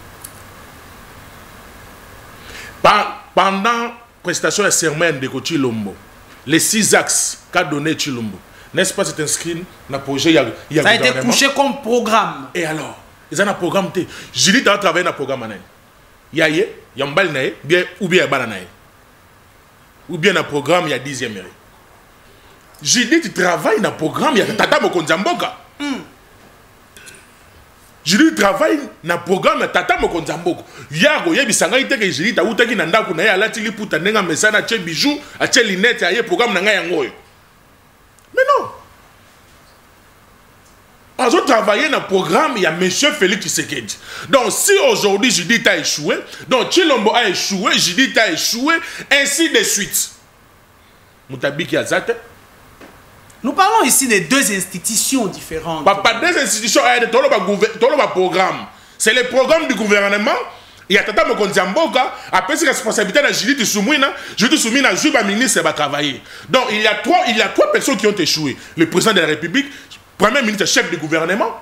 Pendant prestation de serment de Chilombo les 6 axes qu'a donné Chilombo n'est-ce pas c'est inscrit dans projet ya ça a été couché comme programme. Et alors ils ont un programme té Judith a travaillé dans programme anen. Yaye yambal nae bien ou bien bana nae ou bien un programme il y a 10e année. Judith travaille dans le programme, il y a Tata Mokonzamboka. Judith travaille na programme tata mokonzi mboko. Yago yebisanga iteke Judith awutaki na ndako na ye alati liputa ndenga mesana ache bijou, ache linette aye programme na ngai yango. Mais non. Ils ont travaillé dans le programme, il y a M. Félix Tshisekedi. Donc, si aujourd'hui Judith a échoué, donc Chilombo a échoué, Judith a échoué, ainsi de suite. Moutabiki Azate. Nous parlons ici de deux institutions différentes. Pas deux institutions, il y a un programme. C'est le programme du gouvernement. Il y a Tata Mokonzi Mboka, après ses responsabilités de Judith Soumouina, Judith Soumouina a joué ministre et va travailler. Donc, il y a trois personnes qui ont échoué. Le président de la République, Premier ministre, chef du gouvernement,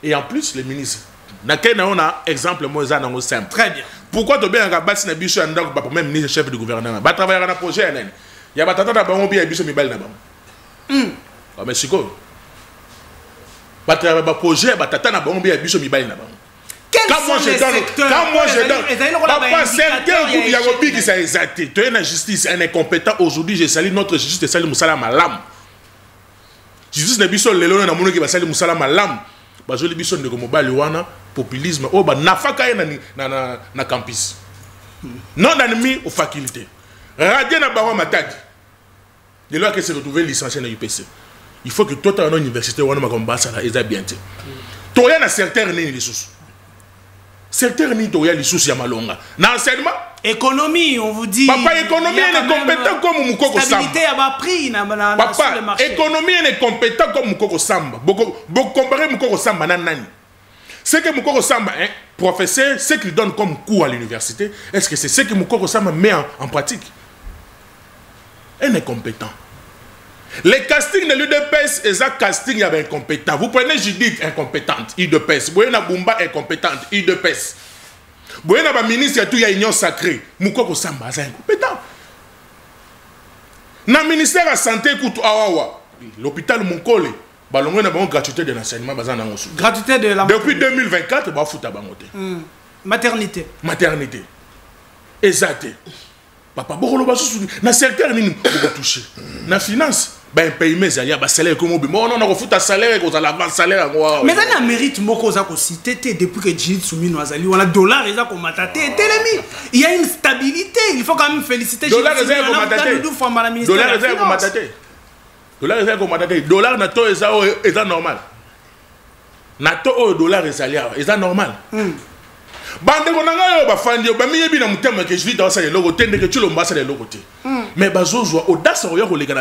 et en plus, les ministres. On a exemple, moi, simple. Très bien. Pourquoi tu as un bâti bicho un premier ministre, chef du gouvernement? Va travailler dans un projet. Il y a un tata qui a bicho mibali na bam. Mais c'est quoi? Va travailler dans un projet, va tata na bam bicho mibali na bam. Quand moi je donne, papa, certains groupes, il y a un qui s'est exalté. Tu es une justice, un incompétent. Aujourd'hui, je salue notre justice, je salue Moussala Malam. Justice ne biso lelo na mono ki basali musala malam bazoli biso ndeko mobali wana populisme o ba nafaka na campus non d'ennemi aux facultés radio na bawa matadi de là que se retrouver licencié na UPC il faut que toi ta université wana makomba ça eza bien te to ya na secteur ni les sous secteur ni to ya les sous ya malonga na enseignement économie, on vous dit. Papa, économie est compétent comme Moukoko Samba. Stabilité à bas prix sur le marché. Économie est compétent comme Moukoko Samba. Beaucoup comparer Moukoko Samba nanani. C'est que Moukoko Samba, hein, professeur, ce qu'il donne comme cours à l'université, est-ce que c'est ce que Moukoko Samba met en pratique? Elle est compétent. Les castings de l'UDPS, et ça casting, il y avait incompétent. Vous prenez Judith incompétente, UDPS. Vous prenez Nabumba incompétente, UDPS. Vous voyez, le ministre il y a une union sacrée. Moukoko Samba, c'est incompétent. Dans le ministère de la Santé, l'hôpital Moukole, il y a une gratuité de l'enseignement. Gratuité de la depuis 2024, il y a une maternité. Maternité. Exact. Papa, dans le secteur, il y a touché. Dans la finance, ben paiement il y a salaire comme on a refoutu un salaire qu'on a l'avant salaire mais ça n'a mérite moko za ko cité depuis que Judith Soumouina azali on a dollar eza ko matate telemi il y a une stabilité il faut quand même féliciter dollar eza ko matate dollar eza ko matate dollar eza ko matate dollar na to eza normal na to dollar eza normal bande ko nanga yo ba fandi ba miyebi na mutema ke Judith dans ça les logo tende que tu le mbasa les logo te mais bazozo audace oyo ko lega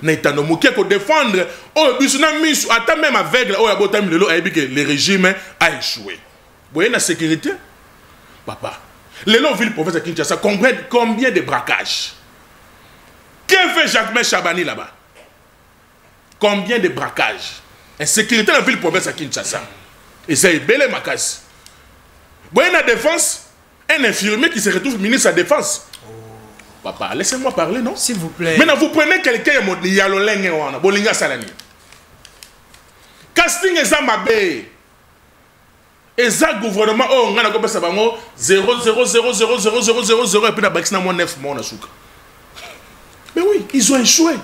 na itano moké ko défendre o bisuna misu ata même avec o ya botam lelo ayebi que le régime a échoué boye na sécurité papa lelo ville province Kinshasa combien de braquages que fait Jacques Chabani là-bas combien de braquages insécurité dans la ville province Kinshasa et c'est belé makasi. Boye na défense, un infirmier qui se retrouve ministre de la défense. Papa, laissez-moi parler, non? S'il vous plaît. Maintenant, vous prenez quelqu'un qui y a le lingue, Bolinga Salani. Casting est à ma baie. Et ça, gouvernement, oh, on a coupé ça, 0,0000000 et puis la Baxi n'a moins 9 mois, on a souka. Mais oui, ils ont échoué.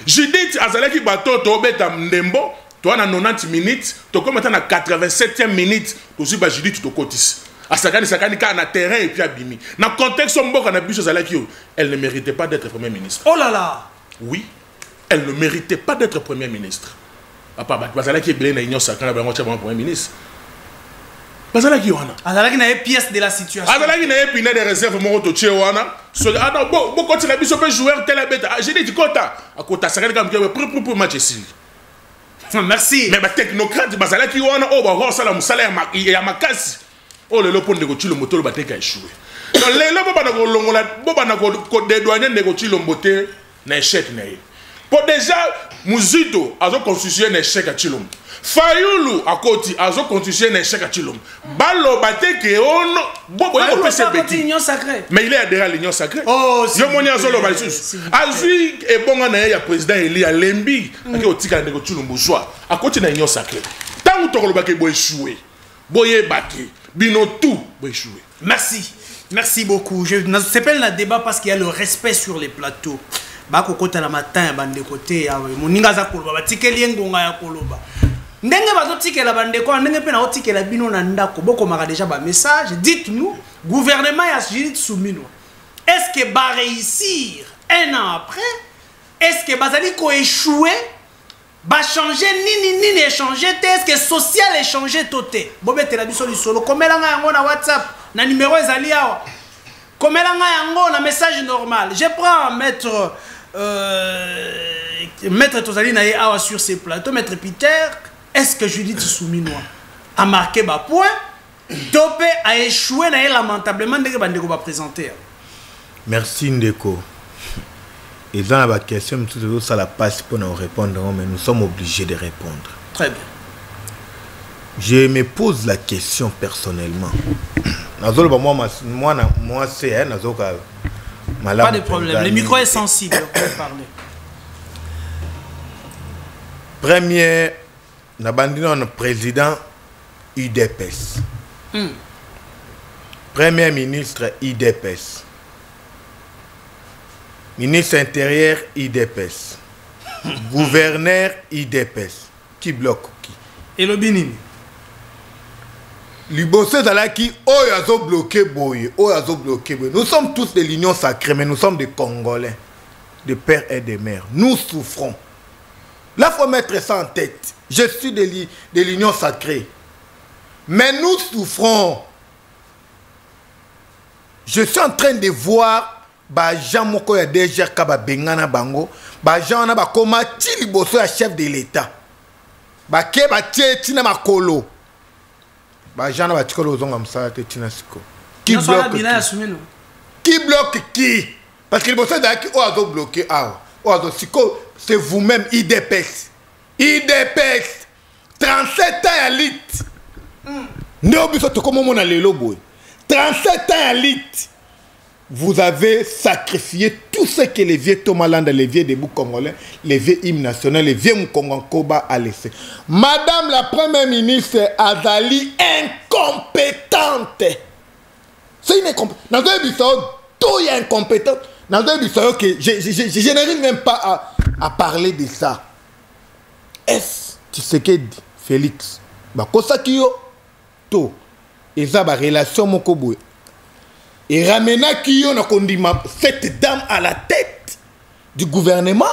Je dis, Azalaki bateau, Tobeta Ndembo, toi, on a 90 minutes, tu commences à 87e minute, tu dis, je dis, tu te cotises. À Sakani, na terrain et puis à Bimi. Dans le contexte, elle ne méritait pas d'être Premier ministre. Oh là là! Oui, elle ne méritait pas d'être Premier ministre. Papa, Bazalaki est blé dans l'Union sacrée, Premier ministre. Bazalaki wana. Bazalaki na pièce de la situation. Bazalaki na piné de réserve mon auto wana. Ah non, bon quand il a biso peut jouer tel bête. J'ai dit Kota. À Kota Sakani comme pour match ici. Merci. Mais ba technocrate Bazalaki wana oh ba ça la musala ya makasi. Oh le lopo ndeko chilo moto ba teka échoué. Donc les lopo ba na ko longola bo ba na ko dédouaner ndeko chilo mbote na échec na ye. Pour déjà Muzito a constitué un échec à Chilom. Fayoulou a côté a constitué un échec à Chilom. Balo bate que on bobo yo pese beti. Mais il est adhéré à l'union sacrée. Oh, yo moni azolo balisus. Azui et bonga na ya président Eli Alembi aki otika ndeko Chilom bozwa. A côté na union sacrée. Tant to lo bake bo échouer. Boye bake bino tout bo échouer. Merci. Merci beaucoup. Je s'appelle le débat parce qu'il y a le respect sur les plateaux. Bako kota la matin bande côté moninga za koloba batikeli ngonga ya koloba ndenge bazotikela bandeko ndenge pe na otikela bino na ndako bokomaka déjà ba message dites-nous gouvernement ya Judith Suminwa est-ce que va réussir un an après est-ce que bazali ko échouer va changer nini échanger est-ce que social échanger toté bobetela biso lisolo komela nga yango na WhatsApp na numéro ezali awa komela nga yango na message normal je prends maître Tozali na awa sur ces plateaux maître Peter. Est-ce que Judith Suminwa a marqué bas point Topé a échoué lamentablement dès que Bandeko va présenter. Merci Ndeko. Et dans la question, ça la passe pour nous répondre, mais nous sommes obligés de répondre. Très bien. Je me pose la question personnellement. Moi c'est pas de problème. Le micro est sensible. On peut parler. Premier. Le président UDPS. Premier ministre UDPS. Ministre intérieur UDPS. Gouverneur UDPS. Qui bloque qui? Et le Binini. Libosse Zalaki, Oyazo bloqué Boye. Oyazo bloqué Boye. Nous sommes tous de l'Union sacrée, mais nous sommes des Congolais, de pères et de mères. Nous souffrons. Là, il faut mettre ça en tête. Je suis de l'Union sacrée. Mais nous souffrons. Je suis en train de voir Jean Moko ya déjà Kaba Bengana Bango. Jean na ba koma ti liboso ya chef de l'État. Ke ba tie tina makolo. Jean na ba tikolo zonga msala te tina siko. Qui bloque qui? Parce que liboso da ki o azo bloquer ah. O azo siko c'est vous-même IDPS. IDPS 37 ans à lit. Néobiso to comme mon alelo boy. 37 ans à lit. Vous avez sacrifié tout ce que les vieux Tomalanda, les vieux debout congolais, les vieux hymnes nationaux, les vieux Mkongankoba a laissé. Madame la première ministre Azali incompétente. C'est une incompétente. Dans un épisode, tout est incompétent. Dans un épisode que je n'arrive même pas à parler de ça. Est-ce tu sais que Félix Bakosakio to eza ba relation mokoboy et ramena kiyo na kondima cette dame à la tête du gouvernement.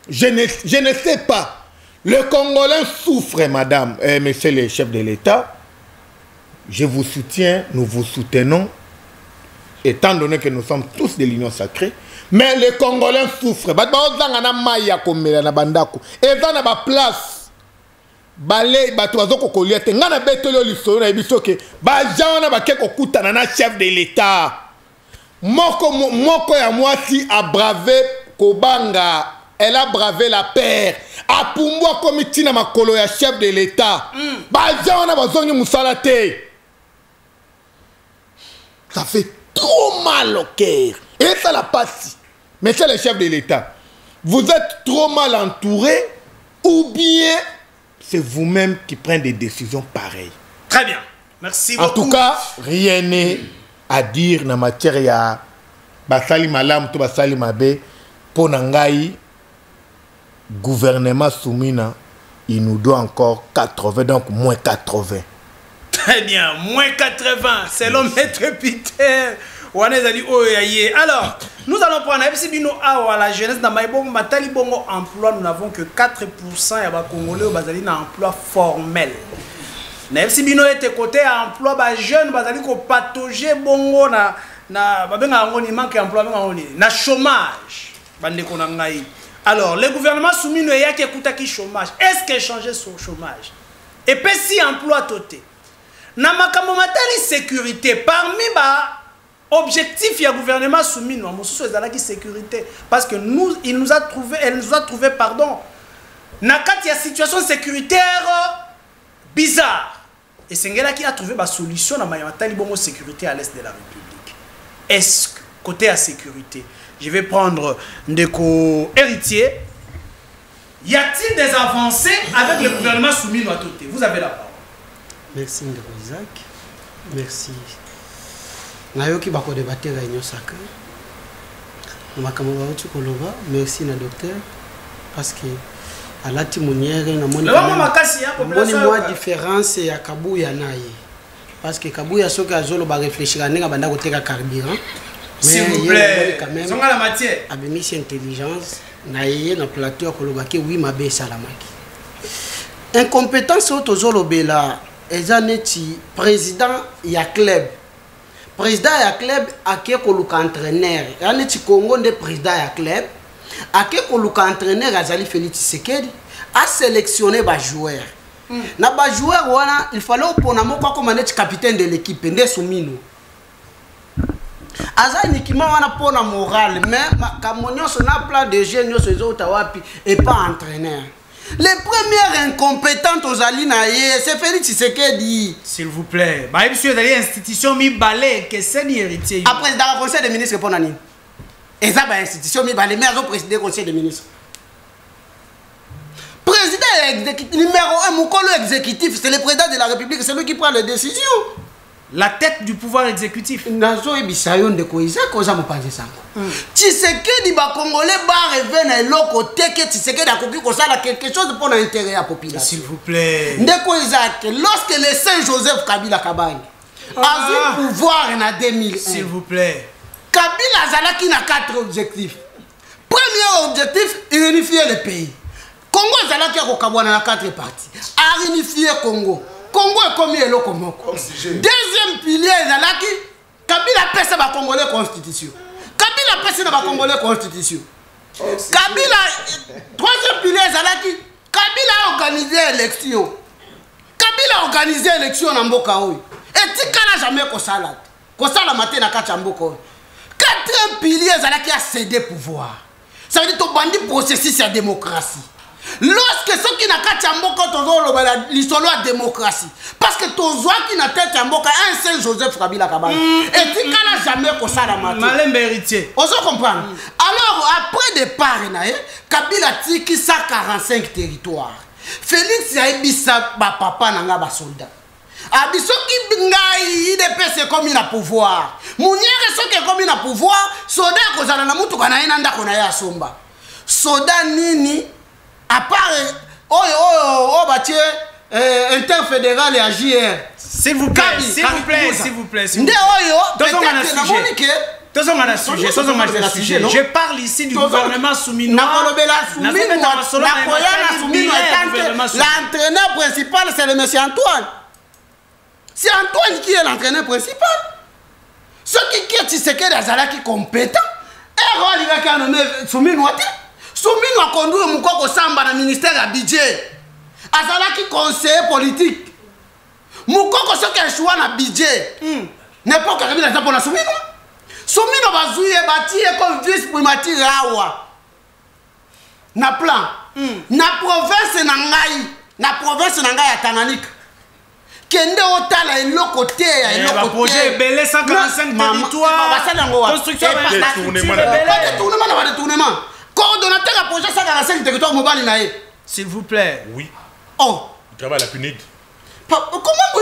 Je ne sais pas. Le Congolais souffre, madame, monsieur le chef de l'État. Je vous soutiens, nous vous soutenons, étant donné que nous sommes tous de l'Union sacrée. Mais les Congolais souffrent. Et dans la place, balé batoazo kokoliate ngana betolo lisolo na biso ke ba jana ba keko kutana na chef de l'État moko ya mwasi a bravé kobanga, elle a bravé la paire a pumbwa komiti na makolo ya chef de l'État ba jana bazongi musalate. Ça fait trop mal au cœur et ça la passe. Monsieur le chef de l'État, vous êtes trop mal entouré ou bien c'est vous-même qui prenez des décisions pareilles. Très bien. Merci beaucoup. En tout cas, rien n'est à dire dans la matière ya basali malam to basali mabe pour nangai gouvernement Soumina, il nous doit encore 80, donc moins 80. Très bien, moins 80, selon Maître Peter. Alors, nous allons prendre à la jeunesse dans Matali Bongo emploi, nous n'avons que 4% de Congolais au Bazali dans emploi formel. Si bino était côté emploi ba jeune bazali ko patauger bongo na babenga ngoni manque emploi na chômage bande ko na ngai. Alors, le gouvernement soumis no yaki ekutaki chômage. Est-ce que changer son chômage? Et puis si emploi toté. Na makambo matali sécurité parmi ba objectif du gouvernement soumis nous avons sécurité parce que elle nous a trouvé pardon na kati ya situation sécuritaire bizarre et Sengela qui a trouvé la solution na mayatali bongo sécurité à l'est de la République. Est-ce que côté à sécurité, je vais prendre Ndeko héritier, y a-t-il des avancées avec le gouvernement soumis nous à tout? Vous avez la parole. Merci Ndeko Isaac. Merci. Nayoki bako débattre réunion sacrée. Makambo ba uti koloba, merci na docteur parce que alati muniere na moni moi différence ya Kabuya naye parce que Kabuya soki azolo ba réfléchir ndenge banda koteka carburant s'il vous plaît zonga la matière abimisi intelligence na yeye na plateau kolobaki oui mabe salamaki incompétence autozolo bela eza neti président ya club ake koluka entraîneur ya neti Congo nde président ya club ake koluka entraîneur azali Félix Tshisekedi a sélectionné ba joueur na ba joueur wana il fallait opona moko comme neti capitaine de l'équipe nde Soumino aza uniquement wana pona moral mais kamonyo sona plan de jeu nyo sezo tawapi et pas entraîneur. Les premières incompétentes aux Alinaye, c'est Félix Tshisekedi. S'il vous plaît. Bah, monsieur, d'aller institution mi balai, que c'est ni héritier. Après, dans le conseil des ministres, pour Nani. Et ça, bah, institution mi balai, mais elles ont présidé le conseil des ministres. Président exécutif, numéro 1, Moukolo exécutif, c'est le président de la République, c'est lui qui prend les décisions. La tête du pouvoir exécutif. Nazo ebisayon de koiza koza mopanzi sango. Tshisekedi ba Congolais ba revena eloko teke Tshisekedi akoki kosala quelque chose pour l'intérêt à la population. S'il vous plaît. Ndeko Isaac, lorsque le Saint Joseph Kabila Kabange a eu pouvoir en 2001. S'il vous plaît. Kabila zalaki na 4 objectifs. Premier objectif, unifier le pays. Congo zalaki akokabwana na 4 parties. A unifier Congo. Congo est comme le Komoko. Deuxième pilier, Kabila pèse la Congolais constitution. Kabila pèse la Congolais constitution. Kabila, troisième pilier, Kabila a organisé l'élection. Kabila a organisé l'élection dans Mbokaoui. Et Tika n'a jamais Kosala. Kosala matin na Kachambokaoui. Quatrième pilier, Zalaki a cédé pouvoir. Ça veut dire que tu bandit processus de démocratie. Lorsque ceux qui n'ont pas de l'histoire de la démocratie, parce que tu vois qui n'a tête un seul Joseph Kabila Kabala, et tu n'as jamais fait ça la matin. Malin héritier. On se comprend. Alors, après départ, Kabila tiki sa 45 territoires. Félix Yaibisa, papa n'a pas soldat. Abiso qui ngai IDP comme il a pouvoir. Mounière ce qui comme il a pouvoir, soldat kozala na mutu kana inanda kona ya somba. Soda nini à part interfédéral et AJR. S'il vous plaît, s'il vous plaît, s'il vous plaît. Je parle ici du gouvernement souminois. L'entraîneur principal, c'est le monsieur Antoine. C'est Antoine qui est l'entraîneur principal. Ce qui est Tshisekedi Azalaki compétent. Et il a nommé Souminois. Soumino a conduit Moukoko Samba dans le ministère du budget. Azalaki conseiller politique. Moukoko ce qui a choisi dans le budget. N'importe quel ministère pour la Soumino. Soumino va jouer bâti comme vice-primature Rawa. Na plan. Na province Nangaï. Na province Nangaï à Tanganyika. Kende otala eloko te ya eloko te. Projet belé 145 territoires. Construction détournement. Coordonnateur à projet 145 territoires mobile nae. S'il vous plaît. Oui. Oh. Il travaille à la PNUD. Comment vous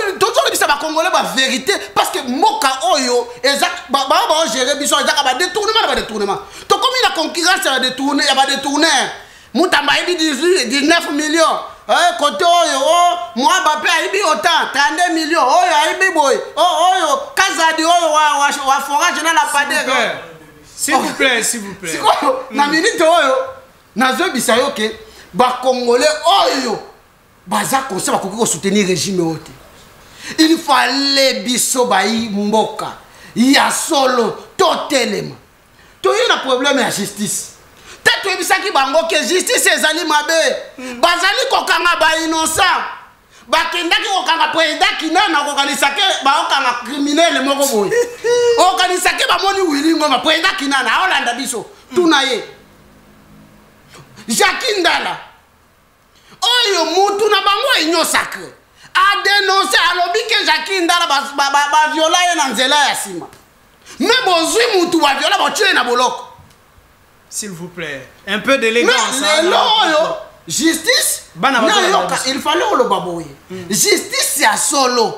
dites ça va Congolais la vérité parce que Moka Oyo exact ba gérer biso exact ba détournement. To comme la concurrence va détourner, il va détourner. Mutamba ibi 19 millions. Côté Oyo, moi Mbappé ibi autant 32 millions. Oyo ibi boy. Oyo Kazadi Oyo wa forage na la padere. S'il vous plaît, s'il vous plaît. Na minute Oyo nazo bisayo ke ba Congolais Oyo baza conseil ba koki ko soutenir régime ote. Il fallait biso bayi mboka ya solo totelema. To y a problème ya justice. Tatu ebisaki bango ke justice ezali mabe. Bazali kokanga ba innocent. Bakendaki kokanga président kinana kokanisake ba okanga criminel moko boy. Okanisake ba moni wilingo ma président kinana olanda biso. Tunaye. Jacques Ndala. Oyo mutu na bango inyo sacré. A dénoncé à l'objet que Jacques Ndala ba viola na nzela ya sima. Mais bozui mutu ba viola ba tuer na boloko. S'il vous plaît, un peu d'élégance. Justice, il fallait le baboye. Justice c'est à solo.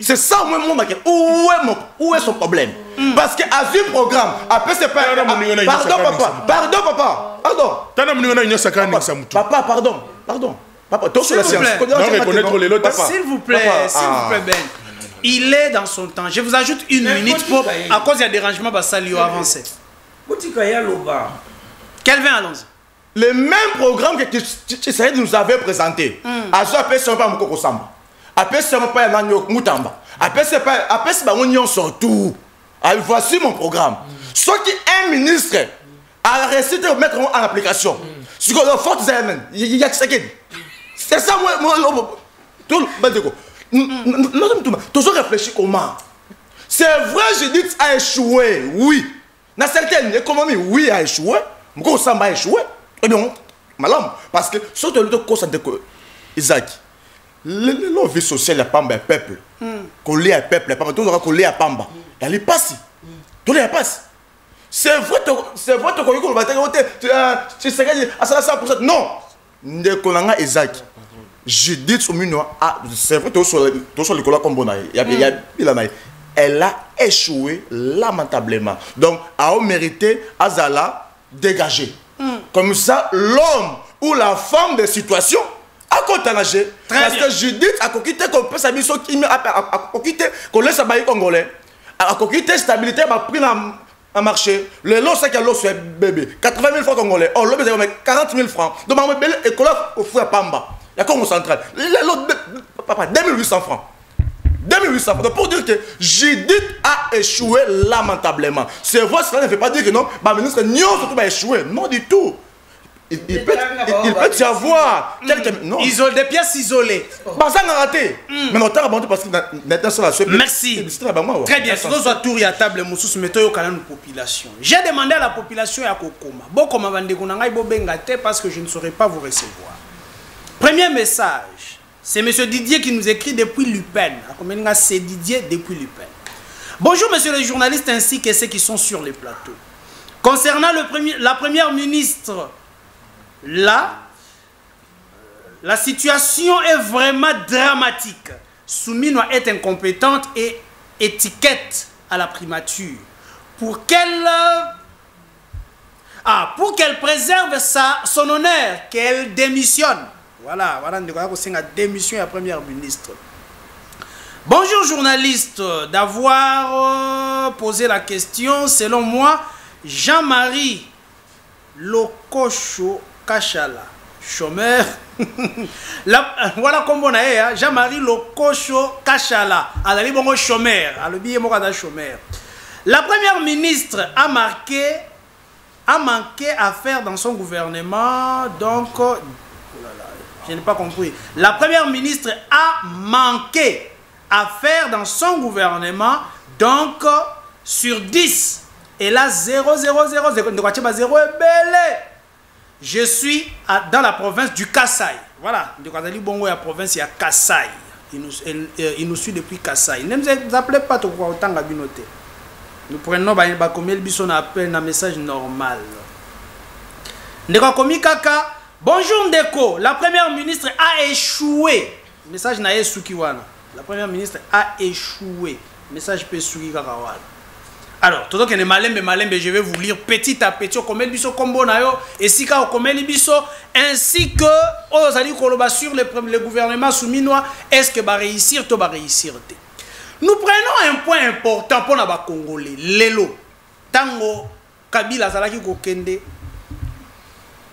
C'est ça, moi, où est son problème? Parce que à ce programme, après c'est pas... Pardon, papa. Papa, pardon. Papa, s'il vous plaît, Ben. Il est dans son temps. Je vous ajoute une minute à cause du dérangement, ça lui a avancé. Kelvin, allons-y. Le même programme que Tshisekedi nous avait présenté. Après, c'est pas Mokoko Samba. Après, c'est pas Emmanuel Moutamba. Après, c'est pas Union surtout. Voici mon programme. Soit qu'un ministre a réussi de mettre en application. Ce que le fort il y a Tshisekedi. C'est ça, moi, toujours réfléchir comment. C'est vrai, je dis a échoué, oui. Dans certaines économies, oui, a échoué. Mokoko Samba a échoué. Eh bien, malheureusement, parce que surtout le concentré que Isaac, la vie sociale, il y a pas un peuple. Collé à peuple, il y a collé à Pamba. Il y a pas si. Tout le monde passe. C'est vrai que tu sais que à 100%. Non. Ne connais Isaac. Je dis au milieu, c'est vrai que tu sur le colloque comme bon. Elle a échoué lamentablement. Donc, elle a mérité Azala dégager. Comme ça, l'homme ou la femme de situation a contagé. Parce que Judith a quitté qu'on peut s'habiller sur qui a quitté qu'on laisse abayer congolais. A quitté stabilité, a pris un marché. Le lot, c'est que l'eau soit bébé. 80 000 francs congolais. Oh, l'eau, c'est 40 000 francs. Donc, ma belle école au fou à Pamba. Il y a Congo central. L'autre, papa, 2800 francs. 2800 francs. Donc, pour dire que Judith a échoué lamentablement. C'est vrai, cela ne veut pas dire que non, le ministre Nyon surtout va échouer. Non, du tout. Il peut y avoir quelques... Des pièces isolées. Ça n'a raté. Mais on t'a abandonné parce que merci. Très bien. Si nous avons à table, nous mettons une population. J'ai demandé à la population à Kokoma. Bon, comme parce que je ne saurais pas vous recevoir. Premier message. C'est M. Didier qui nous écrit depuis Lupin. C'est Didier depuis Lupin. Bonjour, monsieur le journaliste, ainsi que ceux qui sont sur les plateaux. Concernant la première ministre, là, la situation est vraiment dramatique. Soumino est incompétente et étiquette à la primature. Pour qu'elle préserve son honneur, qu'elle démissionne. Voilà, c'est la démission de la première ministre. Bonjour journaliste, d'avoir posé la question. Selon moi, Jean-Marie Lokocho Kachala, chômeur. Voilà comme on a Jean-Marie Lokocho Kachala, alali bongo chômeur, alobi mokada chômeur. La première ministre a manqué à faire dans son gouvernement, donc je n'ai pas compris. La première ministre a manqué à faire dans son gouvernement, donc sur 10, elle a 0. Je suis dans la province du Kasaï. Voilà, la province il y a Kasaï. Il nous suit depuis Kasaï. Ne nous appelez pas tout quoi autant binoté. Nous prenons comme il appelle un message normal. Ndeko komi kaka. Bonjour Ndeko, la première ministre a échoué. Message na Sukiwana. La première ministre a échoué. Message pe Suki Kakawala. Alors, tout le malembe, je vais vous lire petit à petit comme biso combo nayo et sika comme biso ainsi que aux ali koloba sur le gouvernement souminois, est-ce que va réussir to va réussir. Nous prenons un point important pour les Congolais. Lelo tango Kabila zalaki kokende.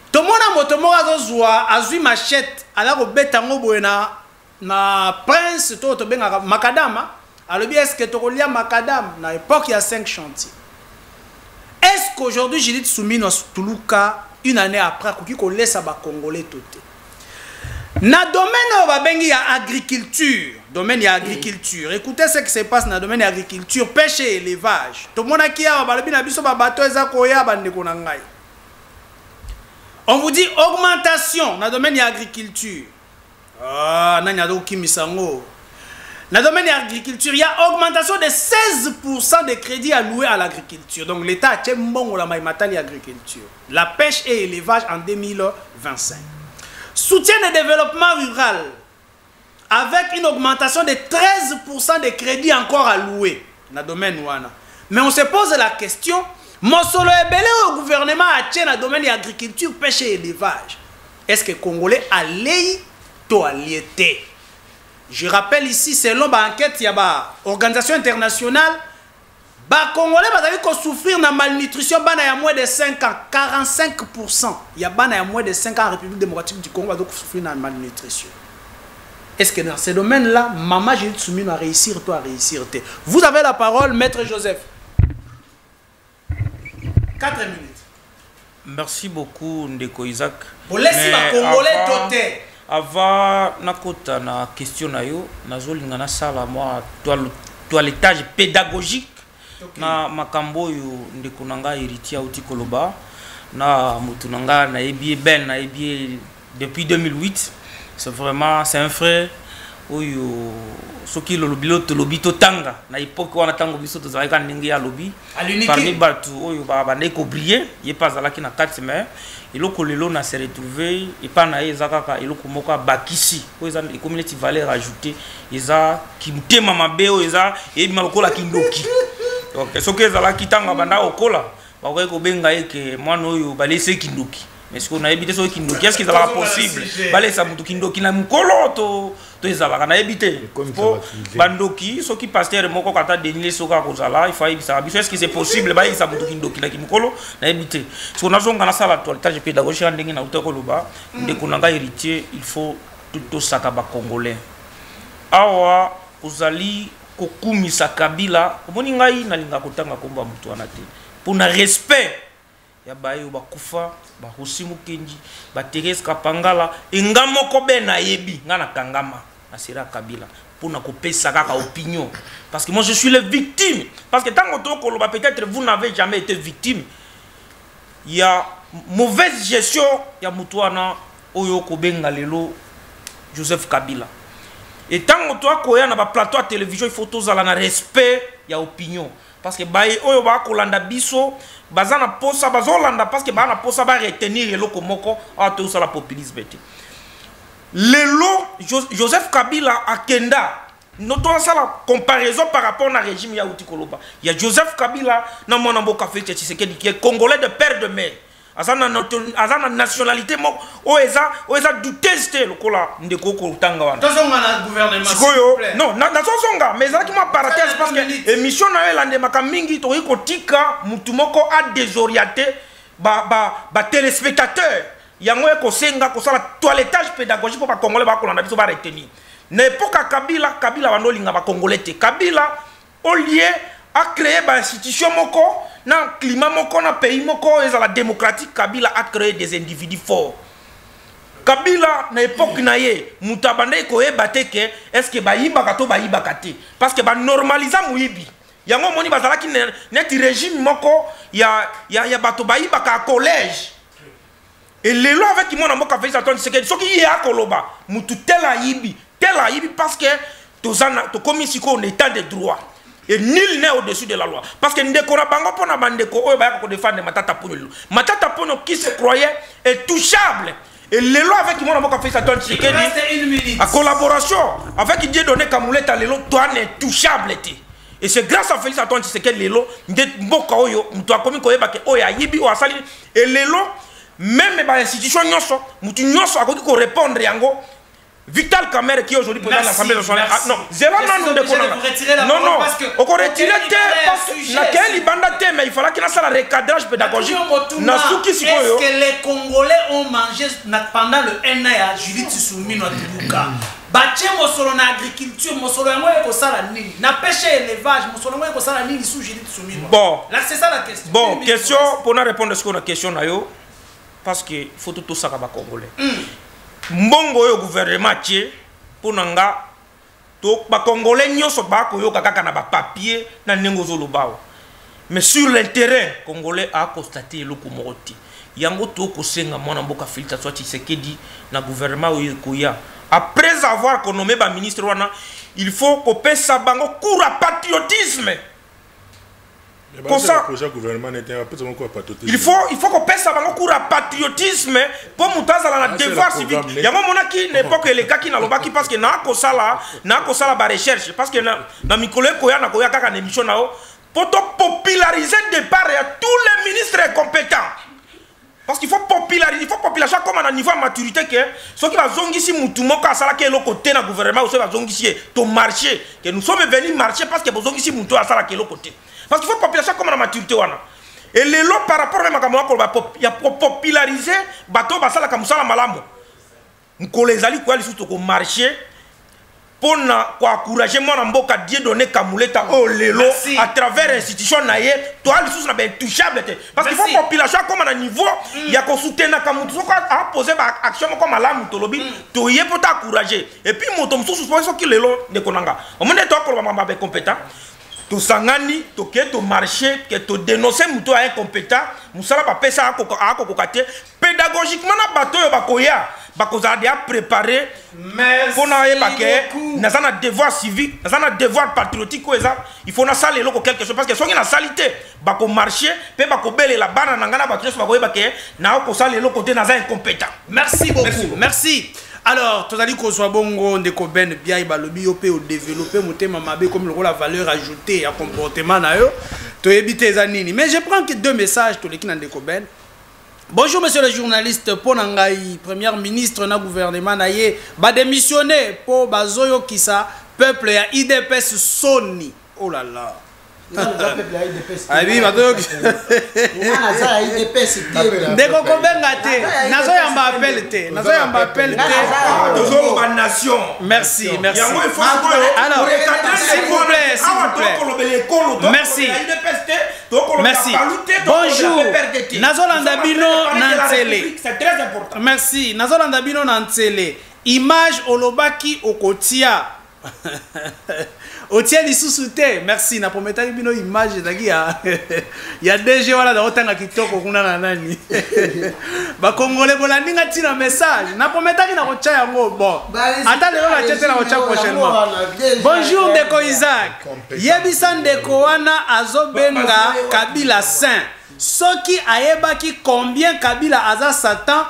Tomona motomora zozwa azui machette ala ko betango boena na prince to benga makadama. Alors, est-ce que tu as macadam dans l'époque il y a 5 chantiers? Est-ce qu'aujourd'hui, j'ai dit Soumino Toulouka, une année après, qu'on laisse à Congolais tout? Dans le domaine il y a agriculture. Domaine il y a agriculture. Écoutez ce qui se passe dans le domaine de l'agriculture, pêche et élevage. Tout le monde qui a bateau on vous dit augmentation dans le domaine de l'agriculture. Ah, il y a d'autres qui misango. Dans le domaine de l'agriculture, il y a augmentation de 16% des crédits alloués à l'agriculture. Donc l'État a fait bon la agriculture. La pêche et l'élevage en 2025. Soutien de développement rural. avec une augmentation de 13% des crédits encore alloués dans le domaine ouana. Mais on se pose la question, Mosolo Ebele au gouvernement a tient dans le domaine de l'agriculture, pêche et élevage. Est-ce que les Congolais allaient ou alliés? Je rappelle ici, selon l'enquête, il y a une organisation internationale, les Congolais vont souffrir de malnutrition il y a moins de 5 ans, 45%. Il y a moins de 5 ans en République démocratique du Congo qui souffrir de malnutrition. Est-ce que dans ce domaine-là, Maman Judith Soumino a réussi, toi à réussir? Vous avez la parole, Maître Joseph. 4 minutes. Merci beaucoup, Ndeko Isaac. Pour laisser les Congolais toter. Avant nakota na question na yo, nazolinga na sala moi toilettage pédagogique na makambo yo Ndeko nanga héritier outi koloba na mutu nanga na ebie ben na ebie depuis 2008. C'est vraiment c'est un frère oyo soki lobilo to lobito tanga na époque wana tango biso to zalaka ndenge ya lobi parmi batu oyo ba ndeko briller ye pas zalaki na 4 semaines eloko lelo na se retrouver et pas na ezaka eloko moka bakisi oyo za community valeur ajoutée eza kimutema mabe oyo eza e malokola kindoki donc soki zalaki tanga banda okola ba ko benga eke mwana oyo balese kindoki. Mais ce qu'on a évité, c'est qu'il qu'est-ce qui sera possible? Balé ça moutou kindoki na mukolo to ezala na éviter. Bandoki, ce qui pasteur moko kata denilé soka kozala, il faut ça. Est-ce que c'est possible? Balé ça moutou kindoki na mukolo na éviter. Ce qu'on a zonga na sala toilettage pédagogique ndenge na utako loba, ndeko nanga héritier, il faut tout saka ba congolais. Awa ozali kokumisa kabila, omoni ngai na linga kotanga komba mutu wana te. Pour na respect ya bayo bakufa ba Hosimu Kenji ba Thérèse Kapangala engamoko be na yebi ngana kangama asira Kabila pour na kopesa kaka opinion parce que moi je suis le victime parce que tant que peut-être vous n'avez jamais été victime, il y a mauvaise gestion ya mutuana oyo kobenga lelo Joseph Kabila et tant que koya na ba plateau à télévision il faut tous la na respect ya opinion parce que baye oyo ba kolanda biso bazana posa bazolanda parce que bana posa ba retenir eloko moko a tout ça la populisme. Lelo Joseph Kabila akenda notons ça la comparaison par rapport au régime ya Uti Koloba. Il y a Joseph Kabila na mwana mboka Félix Tshisekedi qui est congolais de père de mère. Azana nationalité mo oeza douteuse lokola ndeko ko tanga wana. Tozonga na gouvernement s'il vous plaît. Non, na tozonga mais ça qui m'a parenthèse parce que émission na elande makamingi to ko tika mutu moko a désorienté ba téléspectateurs. Yango ko senga ko sala toilettage pédagogique pour ba congolais ba kolanda biso ba retenir. Na époque Kabila banolinga ba congolais te. Kabila au lieu a créé une institution moko, dans le climat moko, dans le pays moko, et la démocratique, Kabila a créé des individus forts. Kabila, à l'époque, Moutabande koye bateke, est-ce que baïba kato baïba kate? Parce que ba normaliser mouibi. Yango moni bazala ki net régime moko, ya bato baïba ka collège. Et les lois avec qui mon amour fait ça, c'est que ce qui est à Koloba, moutou tel aïbi parce que to commis siko en état de droit. Et nul n'est au-dessus de la loi. Parce que Ndekora Bango Pona Bandeko, on défendre Matata Pono. Matata Pono qui se croyait intouchable. Et les lois avec qui m'ont fait ça, c'est en collaboration avec qui Dieu donné Kamouleta, les lois, toi n'est touchable. Et c'est grâce à Félix Antoine Tshisekedi les lois, Mboka Oyo, Mtoa Komi Koyeba, Oya Yibi, Oya Sali, et les lois, même les institutions Nyoso, Moutou Nyoso a qu'on répondre Yango. Vital Kamer qui est aujourd'hui président de l'Assemblée nationale. Non, zéro non de non, non. On peut retirer parce que laquelle il bande mais il fallait qu'il y ait un recadrage pédagogique. Est-ce que les Congolais ont mangé pendant le 1 an à Judith Soumino Tibuka? Bâtir mon solo en agriculture, mon solo en ça la nini. Na pêche élevage, mon solo en ça la nini sous Judith Soumino. Bon, là c'est ça la question. Bon, question pour nous répondre à ce qu'on a question là parce que faut tout ça va Congolais. Mbongo yo gouvernement tie pour nanga to ba congolais nyonso ba ko yo kaka na ba papier na nengo zolobao mais sur le terrain congolais a constaté le komoroti yango to ko senga mona mboka filta soit Tshisekedi na gouvernement oyo koya après avoir nommé ba ministre wana il faut ko pesa bango cours à patriotisme Kosa. Il faut qu'on pèse ça bango cours à patriotisme pour monter à la devoir civique. Il y a un moment qui n'époque les gars qui n'a pas qui parce que na ko sala ba recherche parce que na mikolo koya na koya kaka émission nao pour populariser départ à tous les ministres compétents. Parce qu'il faut populariser, il faut populariser comme à un niveau de maturité que ceux qui va zongi si moutumo ka sala ke l'autre côté na gouvernement ou ceux va zongi si to marché que nous sommes venus marcher parce que zongi si moutumo à sala ke l'autre côté. Parce qu'il faut populariser comme à la maturité wana. Et les lots par rapport à ma il y a populariser bateau basala ka musala malamu. Mko les ali quoi les sous marché pour encourager moi na mboka Dieu donner kamuleta oh lelo à travers institution naie toi les sous na ben touchable parce qu'il faut population comme à niveau il y a qu'on soutenir kamutu ko a poser action comme malamu to lobi to yé pour t'encourager et puis moto sous so ki lelo de konanga au monde to ko mama be compétent to sangani to ke to marché que to dénoncer muto à incompétent musala ba pesa a ko kokate pédagogiquement na bateau yo bakoya bakoza déjà préparé pour na devoir civique na devoir patriotique il faut na saler quelque chose parce que soki na salité bako marcher pe bako bele la bana na ngana bato bako yebake na ko saler le côté na incompétent. Merci beaucoup. Merci. Alors, tu as dit qu'on soit bon, ndeko Ben bien balobi yo pe au développer motema mabe comme la valeur ajoutée à comportement na yo. To éviter zanini. Mais je prends que deux messages to leki na ndeko Ben. Bonjour monsieur le journaliste, pour Nangaï, premier ministre na gouvernement naïe, ba démissionné pour bazoyo kisa peuple ya IDPS Sony. Oh là là. Ah oui, bazoyo. Ndeko kobenga te, nazo yamba appel te, nazo yamba appel te. Toujours ma nation. Merci, merci. Alors, s'il vous plaît, s'il vous plaît. Merci. Merci. Bonjour. Nazolanda bino nantsele. C'est très important. Merci. Nazolanda bino nantsele. Image olobaki okotia. Otia lisusu te. Merci. Na prometaki bino image zaki ya ya DG wala da otanga kitoko kuna na nani. Ba congolais bolandinga tina message. Na prometaki na kocha yango bon. Ata lelo la tete na kocha prochainement. Bonjour Ndeko Isaac. Yebisa Ndeko wana azobenga Kabila Saint. Soki ayebaki combien Kabila aza Satan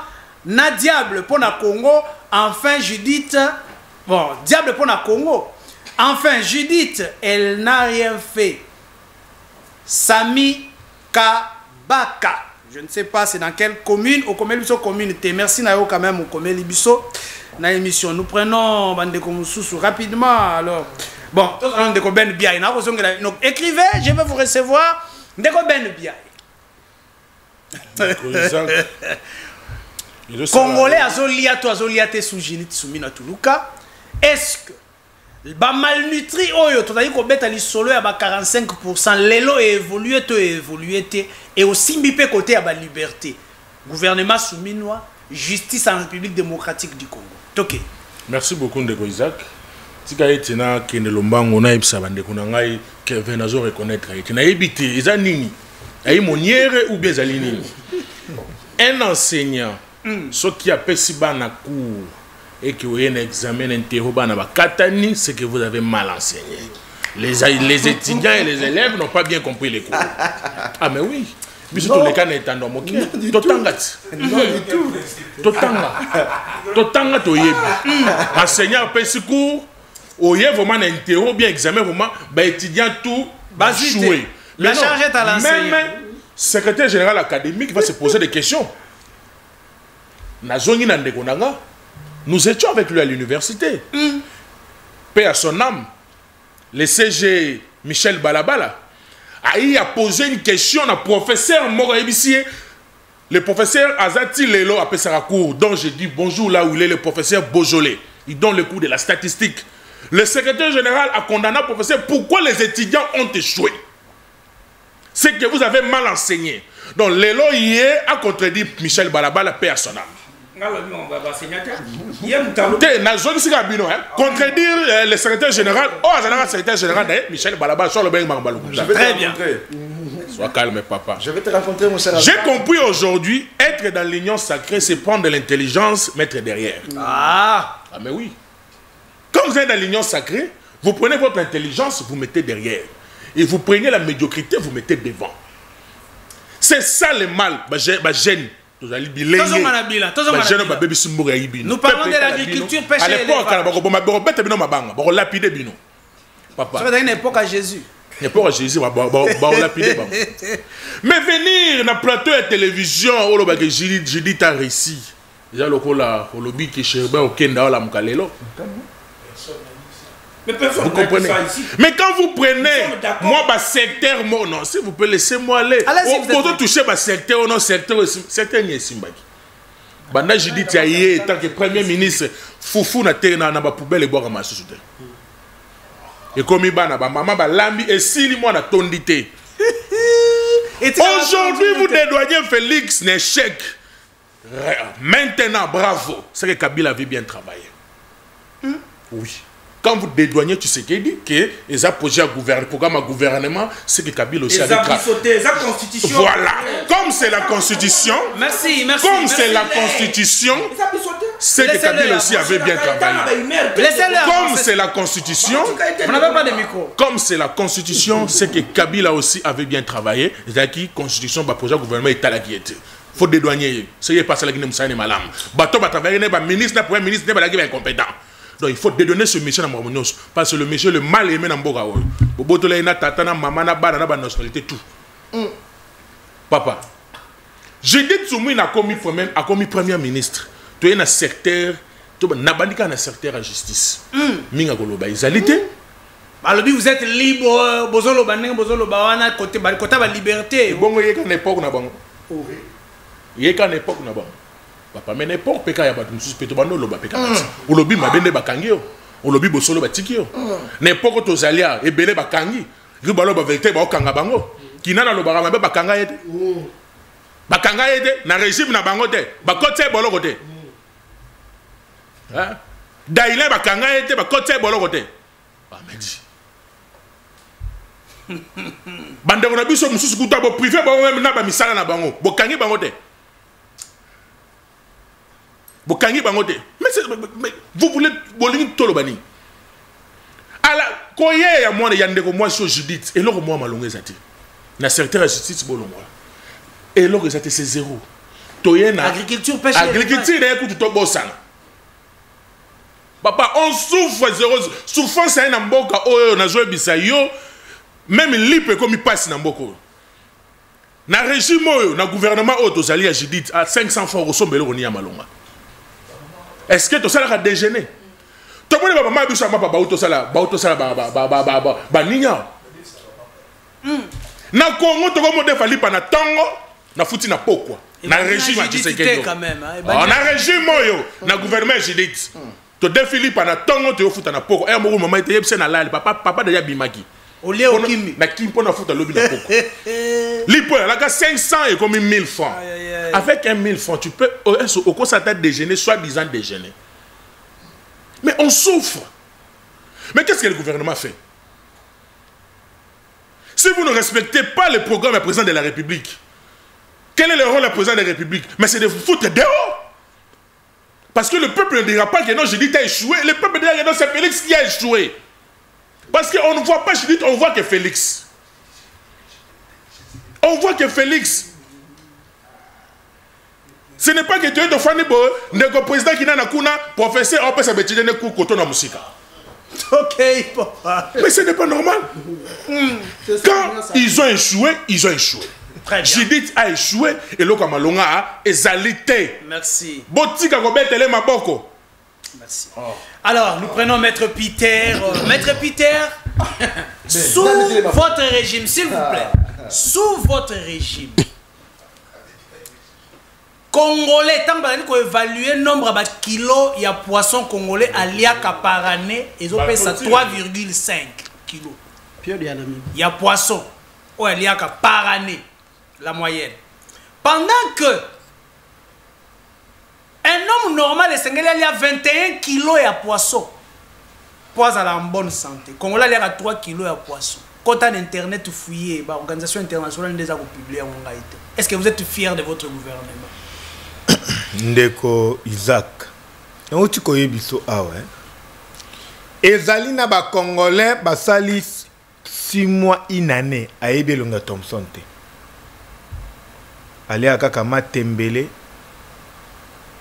na diable pour na Congo. Enfin Judith. Bon, diable pour na Congo. Enfin, Judith, elle n'a rien fait. Sami Kabaka. Je ne sais pas c'est dans quelle commune, au Komelibiso communauté. Merci Nayo quand même au Komelibiso. Dans l'émission, nous prenons Bandeko Moussoussou rapidement. Alors, bon, Ndeko Ben Biaï. Donc, écrivez, je vais vous recevoir. Ndeko Ben Biaï. Congolais, Azoliate Soujinit Soumina Toulouka. Est-ce que ba malnutri oyo tozali ko beta li solo ya ba 45% lelo évolué et aussi mbipe côté ya ba liberté gouvernement souminois justice en République démocratique du Congo. OK. Merci beaucoup Ndeko Isaac. Tika etina kende lombango na ibsa bande kuna ngai Kevin azo reconnaître etina ebité eza nini ay moniere ou bien ezali nini un enseignant ce qui a pesi bana cours et que vous avez un examen interrogé, c'est que vous avez mal enseigné. Les étudiants et les élèves n'ont pas bien compris les cours. Ah mais oui. Mais c'est tout le cas n'étant dans mon cas. Totanga. Totanga toyebi. Enseignant fait ce cours, oye vraiment un interro bien examen vraiment, bah étudiant tout jouer. La charge est à l'enseignant. Même secrétaire général académique va se poser des questions. Nazongi nandekonanga. Nous étions avec lui à l'université. Paix à son âme. Le CG Michel Balabala a posé une question à professeur Moraïbissier. Le professeur Azati Lelo a fait cours. Donc j'ai dit bonjour là où il est le professeur Beaujolais. Il donne le cours de la statistique. Le secrétaire général a condamné le professeur. Pourquoi les étudiants ont échoué? C'est que vous avez mal enseigné. Donc Lelo hier a contredit Michel Balabala, paix à son âme. Contredire le secrétaire général, secrétaire général Michel Balaba sur le bain Marbalou. Très bien. Sois calme, papa. Je vais te rencontrer, mon cher. J'ai compris aujourd'hui, être dans l'union sacrée, c'est prendre de l'intelligence, mettre derrière. Ah, mais oui. Quand vous êtes dans l'union sacrée, vous prenez votre intelligence, vous mettez derrière. Et vous prenez la médiocrité, vous mettez devant. C'est ça le mal. Gêne. Nous parlons de l'agriculture, pêche et élevage. Papa. Ça va une époque à Jésus. Mais venir dans le plateau de télévision, j'ai dit ta récit. Déjà, le lobby qui cherche au Kenda, la Mkalelo. Mais personne vous comprenez. Mais quand vous prenez, moi, ma secteur, non, s'il vous plaît, laissez-moi aller. Vous touchez ma secteur, non, secteur n'y est Simbaki. Banda, j'ai dit, en tant que premier ministre, Foufou n'a pas na poubelle et boire ma société. Et comme il maman ba lambi et si moi na tondité. Aujourd'hui, vous dédouanez Félix n'échec. Maintenant, bravo. C'est que Kabila avait bien travaillé. Oui. Quand vous dédouanez, tu sais qu'il dit que les projets à gouverner, programme à gouvernement, c'est que Kabila aussi a travaillé. La constitution. Voilà. Comme c'est la constitution. Merci. Comme c'est la constitution. C'est que Kabila aussi avait bien travaillé. Comme c'est la constitution. On n'avait pas de micro. Comme c'est la constitution, c'est que Kabila aussi avait bien travaillé. C'est-à-dire que la constitution, le projet à gouvernement est à la guillette. Il faut dédouaner. C'est pas ça qui est malade. Bateau va travailler, le ministre, le premier ministre, n'est pas incompétent. Donc il faut dédonner ce monsieur dans Marmonos. Parce que le monsieur, le mal aimé dans Boga. Bobotola ina tata na maman na bana na ba nationalité tout. Papa. Je dis Tsumui na commis premier ministre. Tu es dans secteur, tu na bandika na secteur à justice. Minga goloba isalité. Alors vous êtes libre, bozolo baneng bozolo bawana côté ba liberté. Bongo yeka na époque na bango. Yeka na époque na bango. Papa mais n'importe peka ya batu mususu peto bando loba peka bati. Olobi mabende bakangi yo. Olobi bosolo batiki yo. N'importe tozalia ebele bakangi. Ribalo ba vérité ba okanga bango. Kinana loba mabe bakanga yete. Bakanga yete na régime na bango te. Bakote boloko te. Hein? Daile bakanga yete bakote boloko te. Ba medi. Bande na biso mususu kuta bo privé ba même na ba misala na bango. Bokangi bango te. Mais vous voulez tout le bani. Alors, quand il y a moi, il y a moi sur Judith, et là, moi, malongé zati. Na secteur justice, bon, moi. Et là, c'est zéro. Agriculture, pêche. Agriculture, il y a tout le bon sang. Papa, on souffre zéro. Souffrance, c'est un mboka, on a joué bisayo. Même l'IP, comme il passe dans mboko. Na régime, na gouvernement, aux alliés à Judith, à 500 francs, au sommet, on y a malonga. Est-ce que tu as déjeuner? Tu as dit que maman a dit que na Congo, tu as dit que na Tongo, na fouti na pokwa. Na régime à Tshisekedi. Na régime na gouvernement Judith. Tu défilé na Tongo, tu as fouti na pokwa. Et mon maman était yebse na la papa déjà bimaki. Olé au Kimi. Na Kimi pour na fouti lobi na pokwa. Lipo la 500 et comme 1000 francs. Avec 1000 francs, tu peux au cours de déjeuner, soi-disant déjeuner. Mais on souffre. Mais qu'est-ce que le gouvernement fait? Si vous ne respectez pas le programme du président de la République, quel est le rôle du président de la République? Mais c'est de vous foutre dehors. Parce que le peuple ne dira pas que non, je dis tu as échoué. Le peuple dira que non, c'est Félix qui a échoué. Parce qu'on ne voit pas, je dis, on voit que Félix. On voit que Félix. Ce n'est pas que tu es de Fanny Bo, le président qui n'a pas professeur, on peut s'habituer à coton à musique. Ok, papa. Mais ce n'est pas normal. Quand ils ont échoué, ils ont échoué. Très bien. Judith a échoué et le Kamalonga a exalité. Merci. Botika Gobetele Maboko. Merci. Alors, nous prenons Maître Peter. Maître Peter, sous votre régime, s'il vous plaît, sous votre régime, Congolais, tant qu'on évalue le nombre de kilos, il y a poisson congolais à l'IACA par année, ils ont payé ça 3,5 kilos. Il y a poisson au l'IACA par année, la moyenne. Pendant que un homme normal, il y a 21 kilos de poisson. Poisson à la bonne santé. Congolais, il y a 3 kilos de poisson. Quand on internet fouillé, l'organisation internationale a publié. Est-ce que vous êtes fiers de votre gouvernement? Ndeko Isaac. On tu connais biso awe. Ezali na ba Congolais basali 6 mois, une année, à Ebelonga Thompson. Allez à Kaka Matembele.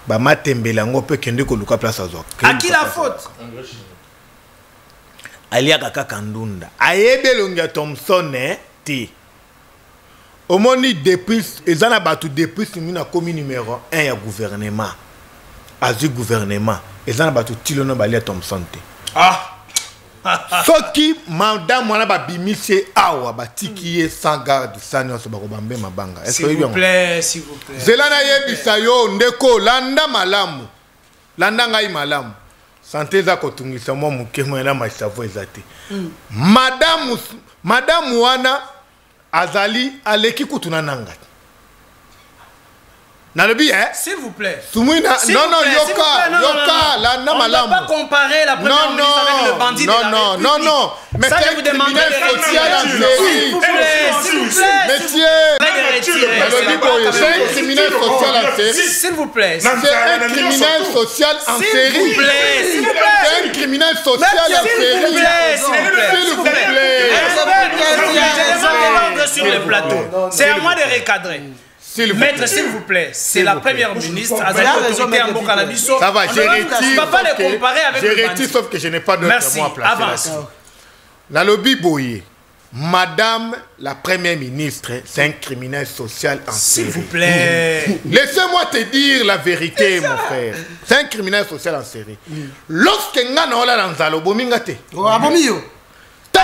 Bah Matembele, on peut kende ko luka place à Zok. À qui la faute? Allez à Kaka Kandunda. À Ebelonga Thompson, ti. Au moni depuis, ils en a battu depuis, nous avons commis numéro 1 à gouvernement. Azu gouvernement. Ils en a battu Tilono Balia Thompson. Ah! Ce qui, madame, on a bimisé awa, batiki ye sans garde, sans nyonso bakobambe mabanga. S'il vous plaît, s'il vous plaît. Zelana yebisa yo ndeko landa malamu. Landa ngai malamu. Santé za kotungisa mo mukemo na masavo ezate. Madame wana azali aleki kutuna nanga. S'il vous plaît. Soumina, non, Yoka, landa malamu. On ne peut pas comparer la première ministre avec le bandit de la République. Non. Mais ça, je vous demande de s'il vous plaît. Métier. C'est un criminel social en série. S'il vous plaît. C'est un criminel social en série. S'il vous plaît. C'est un criminel social en série. S'il vous plaît. Sur le plateau. C'est à moi de recadrer. Maître, s'il vous plaît, c'est la première ministre. Ça va, je retire, sauf que je n'ai pas d'autre mot à placer. Avance. La lobby Boye, madame la première ministre, c'est un criminel social en série. S'il vous plaît. Laissez-moi te dire la vérité, mon frère. C'est un criminel social en série. Lorsque Ngana dans Zalobomingate.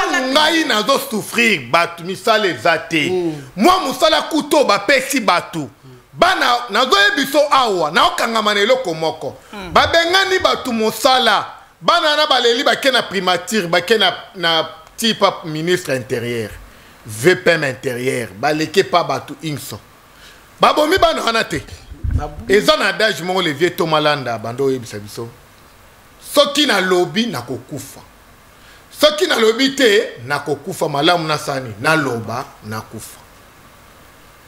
Ngai nazo souffrir batu misale zate moi musala kuto ba pesi batu bana nazo ebiso awa na okanga manelo komoko ba bengani batu musala bana na baleli ba kena primature ba kena na type ministre intérieur VPM intérieur ba leke pa batu inso ba bomi bana anate ezana adage mo le vieux Tomalanda bando ebisa biso soki na lobby na kokufa. Ce qui n'a l'obité, n'a kokufa malamu nasani, n'a loba, n'a kufa.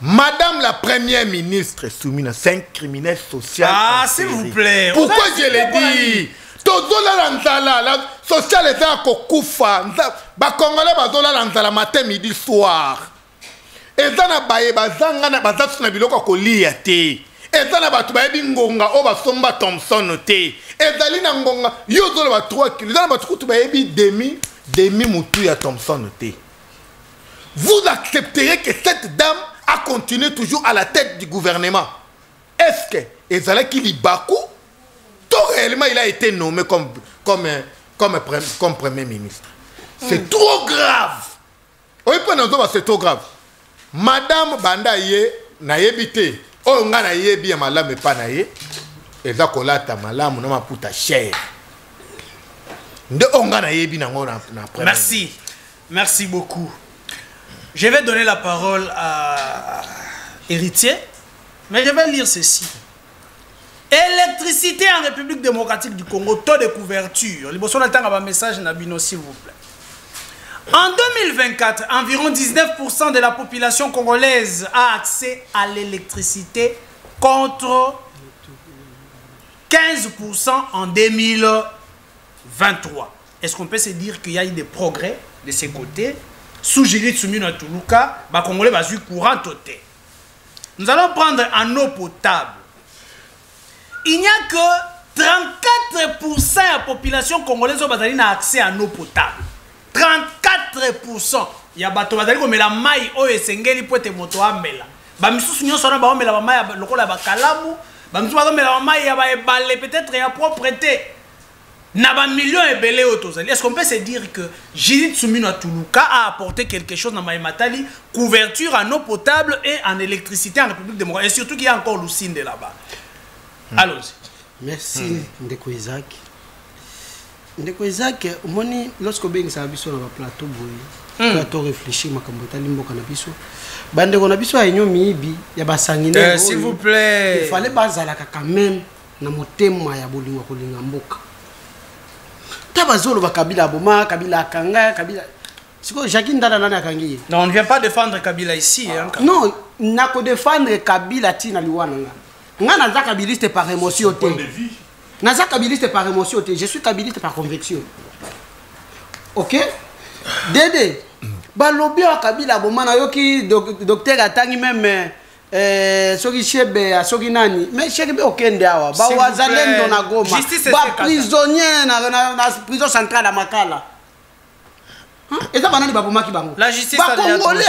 Madame la première ministre Soumina, c'est un criminel social. Ah, s'il vous plaît. Pourquoi je l'ai dit? Tozola lanzala, la social est à kokufa. Ba Congolais bazola lanzala matin, midi, soir. Et ça n'a pas eu bazanga na bazatsu na biloko kolia te. Et ça n'a pas eu ngonga oba somba Thompson te. Et Dalina Ngonga, yozo le 3 kilos, dans votre couteau, demi moutou ya Thompson te. Vous accepterez que cette dame a continué toujours à la tête du gouvernement. Est-ce que Ezala Kilibakou, tout réellement il a été nommé comme premier ministre? C'est trop grave. Oui, c'est trop grave. Madame Bandaye n'a évité. Oh, on a yebi malame pas naye. Eza kolata malamu na maputa cher. Nde onga na yebi na ngona na après. Merci. Merci beaucoup. Je vais donner la parole à Héritier, mais je vais lire ceci. Électricité en République démocratique du Congo, taux de couverture. Liboso na tanga ba message na bino s'il vous plaît. En 2024, environ 19% de la population congolaise a accès à l'électricité contre 15% en 2023. Est-ce qu'on peut se dire qu'il y a eu des progrès de ces côtés? Sous Judith Soumina Toulouka, les Congolais vont avoir courant total. Nous allons prendre en eau potable. Il n'y a que 34% de la population congolaise qui a accès à l'eau potable. 34%. Il y a des gens qui ont accès à l'eau potable. Peut-être à propreté. Est-ce qu'on peut se dire que Judith Soumina Toulouka a apporté quelque chose dans Maïmatali, couverture en eau potable et en électricité en République démocratique, et surtout qu'il y a encore Lucinde là-bas. Allons-y. Merci Ndeko Isaac. Ndeko Isaac, lorsque on a sur le plateau, on a réfléchi à s'il vous plaît. Il fallait quand même Kabila Boma, Kabila Kanga, Kabila. Non, on ne vient pas défendre Kabila ici. Non, on n'a que défendre Kabila Tina Liwana. Nga naza kabiliste par émotion. Naza kabiliste par émotion. Je suis kabiliste par conviction. Ok? Dédé, balobi wa Kabila bomana yoki docteur atangi même soki chebe soki nani mais chebe okende awa ba wazalendo na Goma ba prisonnier na prison centrale à Makala. Et ça banani ba bomaki bango. La justice ba congolais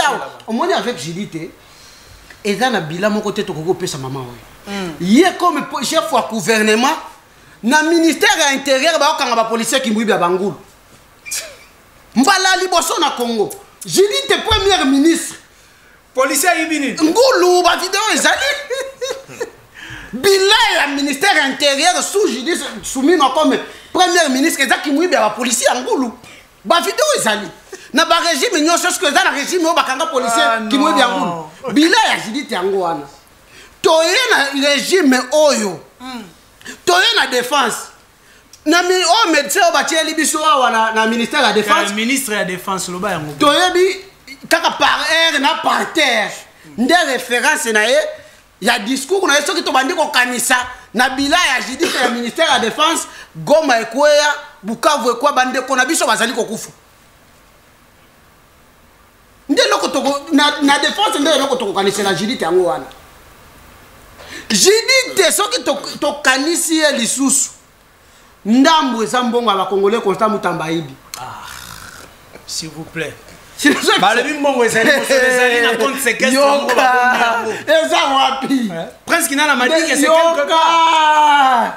au moins avec Judith et ça na bila mon côté to koko pesa maman oyo. Yé comme chef wa gouvernement na ministère de l'intérieur ba okanga ba policier ki mwibi ya bangulu. Mbala liboso na Congo. Judith premier ministre. Policier Ibini. Ngulu ba vidéo ezali. Bila le ministère intérieur sous Judith soumis comme premier ministre ezaki mwibi ya policier Ngulu. Ba vidéo ezali. Na ba régime nyonso ce que za na régime o bakanga policier ki mwibi ya Ngulu. Bila ya Judith yango wana. Toye na régime oyo. Toye na défense. Na mi o médecin o batie libiso wa na ministère de la défense. Le ministre de la défense lo ba yango. Toye bi kaka par air na par terre. Nde référence na ye ya discours na soki to bandi ko kanisa na bila ya Judith ya ministère de la défense Goma ekweya Bukavu ekwa bande ko na biso bazali ko kufu. Nde loko to na défense nde loko to kanisa na Judith yango wana. Judith soki to kanisi ye lisusu. Ndambo eza mbongo ba Congolais Constant Mutamba Ibi. Ah, s'il vous plaît. Ba le mbongo eza les na compte séquestre mbongo ba bongo. Eza wapi? Presque na madi que c'est quelque part.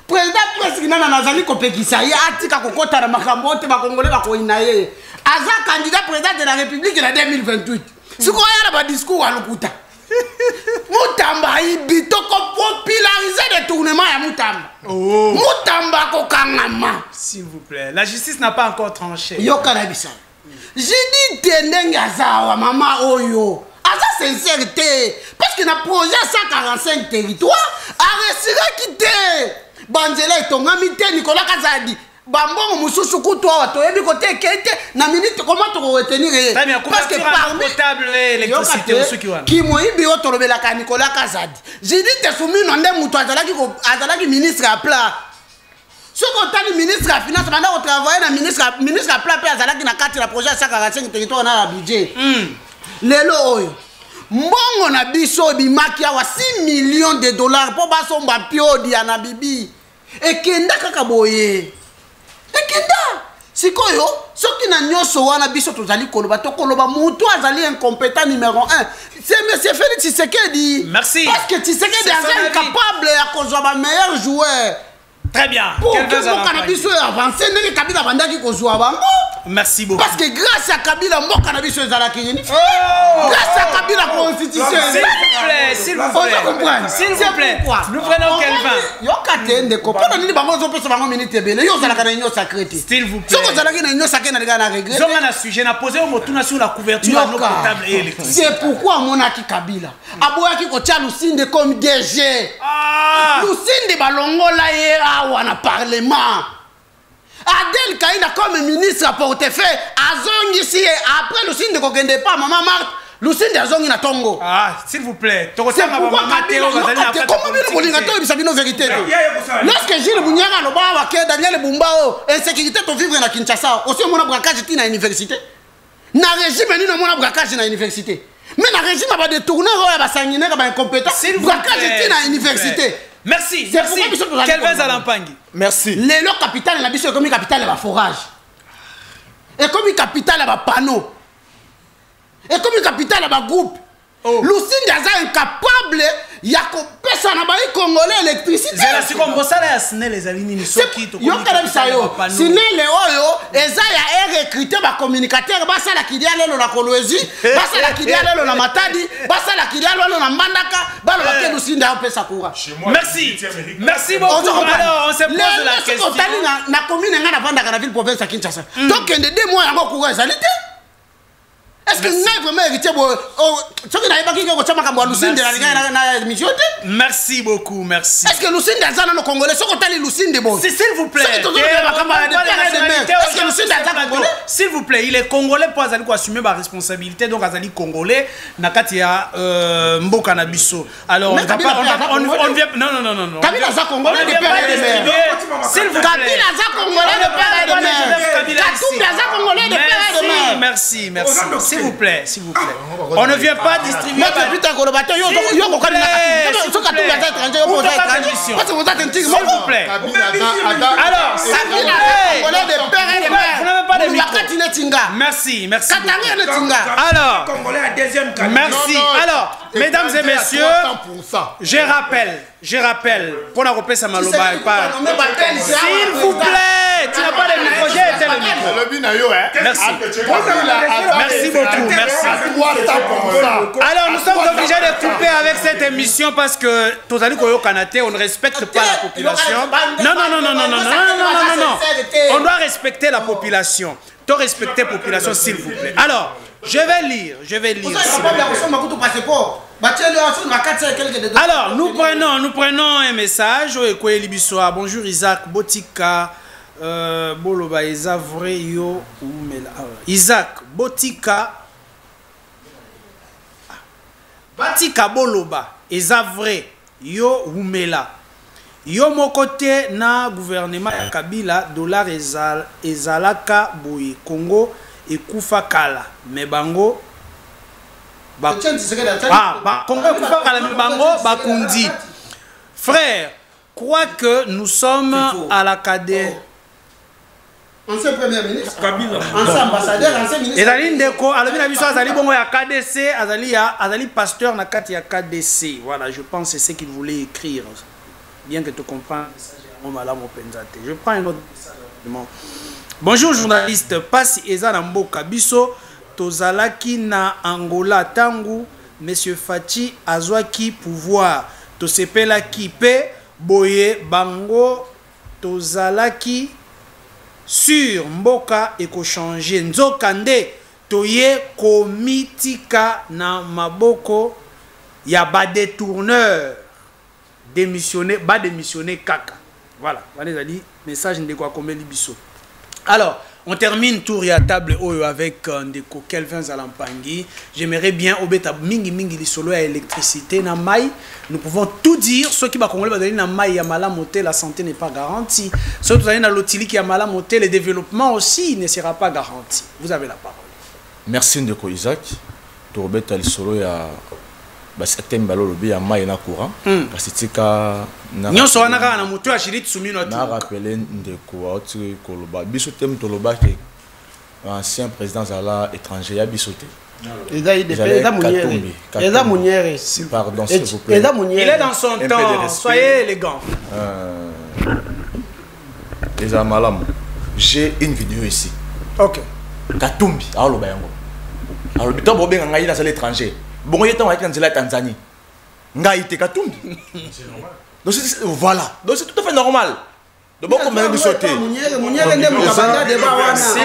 Président presque na nazali ko pekisa ya atika kokota na makambo te ba Congolais ba ko inaye. Aza candidat président de la République en 2028. Siko ya ba discours à lokuta. Mutamba Ibi to ko populariser le tournement ya Mutamba. Oh. Mutamba ko kangama. S'il vous plaît, la justice n'a pas encore tranché. Yo kanabisa. J'ai dit tendenge azawa mama oyo. Aza sincérité parce que na projet 145 territoires arrêtera quitter. Banzela etongami te Nicolas Kazadi. Bambongo mususu kutwa watu yebi kote kete na minute comment to retenir parce que parmi potable électricité usuki wana kimo ibi otolobela ka Nicolas Kazadi jidi te sumi no nde mutu azalaki ministre à plat soko tani ministre à finance banda ko travailler na ministre à plat pe azalaki na kati la projet 145 territoire na budget lelo oyo mbongo na biso bimaki awa 6 millions de dollars po basomba piodi na bibi ekenda kaka boye ekenda sikoyo soki na nyoso wana biso tozali koloba to koloba mutu azali incompétent numéro 1 c'est monsieur Félix Tshisekedi. Merci parce que Tshisekedi est incapable à kozwa ba meilleur joueur. Très bien. Quel que soit cannabis avancé n'est Kabila bandaki kozwa bango. Merci beaucoup. Parce que grâce à Kabila mon cannabis ezalaki nini? Grâce à Kabila constitution. S'il vous plaît. S'il vous plaît. Nous prenons Kelvin. Yo katende ko pona nini bango zo pesa bango minute ebele yo zalaka na nyo sacré. S'il vous plaît. Soko zalaki na nyo sacré na liga na regret. Zonga na sujet na poser au tuna sur la couverture à l'eau potable et électricité. C'est pourquoi monaki Kabila. Aboyaki ko tia Lusinde comme DG. Lusinde balongola ye awa parlement. Adel Kaina comme ministre à portefeuille azongisi après Lusinde kokende pas maman Marthe Lusinde azongi na Tongo. Ah s'il vous plaît tokotia maman Mateo bazali na comment bien bolinga to bisabino vérité. Lorsque Gilles Bunyanga loba wa ke Daniel Bumbao insécurité to vivre na Kinshasa aussi mona braquage ti na université. Na régime ni mona braquage na université. Mais na régime ba détourner o ba sanguinaire ba incompétent braquage ti na université. Merci. Merci. Kelvin Zalampangi. Merci. Les lots capital la biso comme capital la forage. Et comme capital la panneau. Et comme capital la groupe. Lusinde aza incapable ya ko pesa na ba congolais électricité. Zela siko mbosala ya SNEL les alini ni soki to. Yo kala bisayo. SNEL oyo eza ya recruter ba communicateur ba sala kidia lelo na Kolwezi, ba sala kidia lelo na Matadi, ba sala kidia lelo na Mbandaka, ba lo ke Lusinde a pesa courant. Merci. Merci beaucoup. Alors on se pose la question. Na commune ngana Mbandaka na ville province ya Kinshasa. Donc en 2 mois yango courant ezalité. Est-ce Merci beaucoup, merci. Est-ce que Lucinde Azana no Congolais sont contents les Lucinde bon? S'il vous plaît. S'il vous plaît, il est congolais pour assumer ma responsabilité donc Azali congolais nakatia mboka na biso. Alors on vient non. Kabila za congolais de père et de mère. S'il vous plaît. Kabila za congolais de père et de mère. Katumba za congolais de père et de mère. Merci. S'il vous plaît. On ne vient pas distribuer. S'il vous plaît. Alors, vous n'avez pas de micro. Merci. Alors, merci. Alors, mesdames et messieurs, je rappelle, pour la repère ça s'il vous plaît, tu n'as pas de micro, j'ai été le micro. Merci beaucoup, merci. Alors, nous sommes obligés de couper avec cette émission parce que Tozali Koyo Kanate, on ne respecte pas la population. Non. On doit respecter la population. Tu respecter la population, s'il vous plaît. Alors, je vais lire. Alors, nous prenons un message. Bonjour Isaac, Botika, Boloba, Isavre, Yo, Isaac, Botika, Batika, Boloba, Isavre, Yo, Umela. Yo mokote na gouvernement ya Kabila dollar ezalaka boye Congo ekufa kala me bango Congo ekufa kala me bango bakundi. Frère, crois que nous sommes à la cadette. Ancien premier ministre Kabila, ancien ambassadeur, ancien ministre. Ezali ndeko alobi na biso azali bongo ya KDC, azali pasteur na kati ya KDC. Voilà, je pense c'est ce qu'il voulait écrire. Bien que tu comprennes, je prends un autre message. Bonjour journaliste, Passi Eza Namboka Biso, Tozalaki na Angola Tangu, Monsieur Fachi Azwaki pouvoir, Tosepelaki pe Boye Bango, Tozalaki sur Mboka Eko changer, Nzokande, Toye Komitika na Maboko, ya ba détourneur. Démissionner kaka. Voilà, message ndeko akomeli biso. Alors, on termine tour à table avec ndeko Kelvin Zalampangi. J'aimerais bien obeta mingi li solo à électricité na mai. Nous pouvons tout dire, ceux qui va congolais bazali na mai ya malamoté, la santé n'est pas garantie. Ceux qui na lotili qui ya malamoté, le développement aussi ne sera pas garanti. Vous avez la parole. Merci ndeko Isaac. To obeta li solo ya secteur mbalo ya mai na courant parce que nyonso wana kaka na mutu ashiriti sumino na rappeler ndeko oti koloba biso tem toloba ke ancien président zala étranger ya biso te pardon s'il vous plaît, il est dans son temps, soyez élégant. Les amalam, j'ai une vidéo ici. OK. Katumbi aloba yango alobi to bobenga ngai na l'étranger. Bon, il y a un Tanzanie. C'est normal. Donc, voilà. Donc, c'est tout à fait normal. De bon combien de sauter. S'il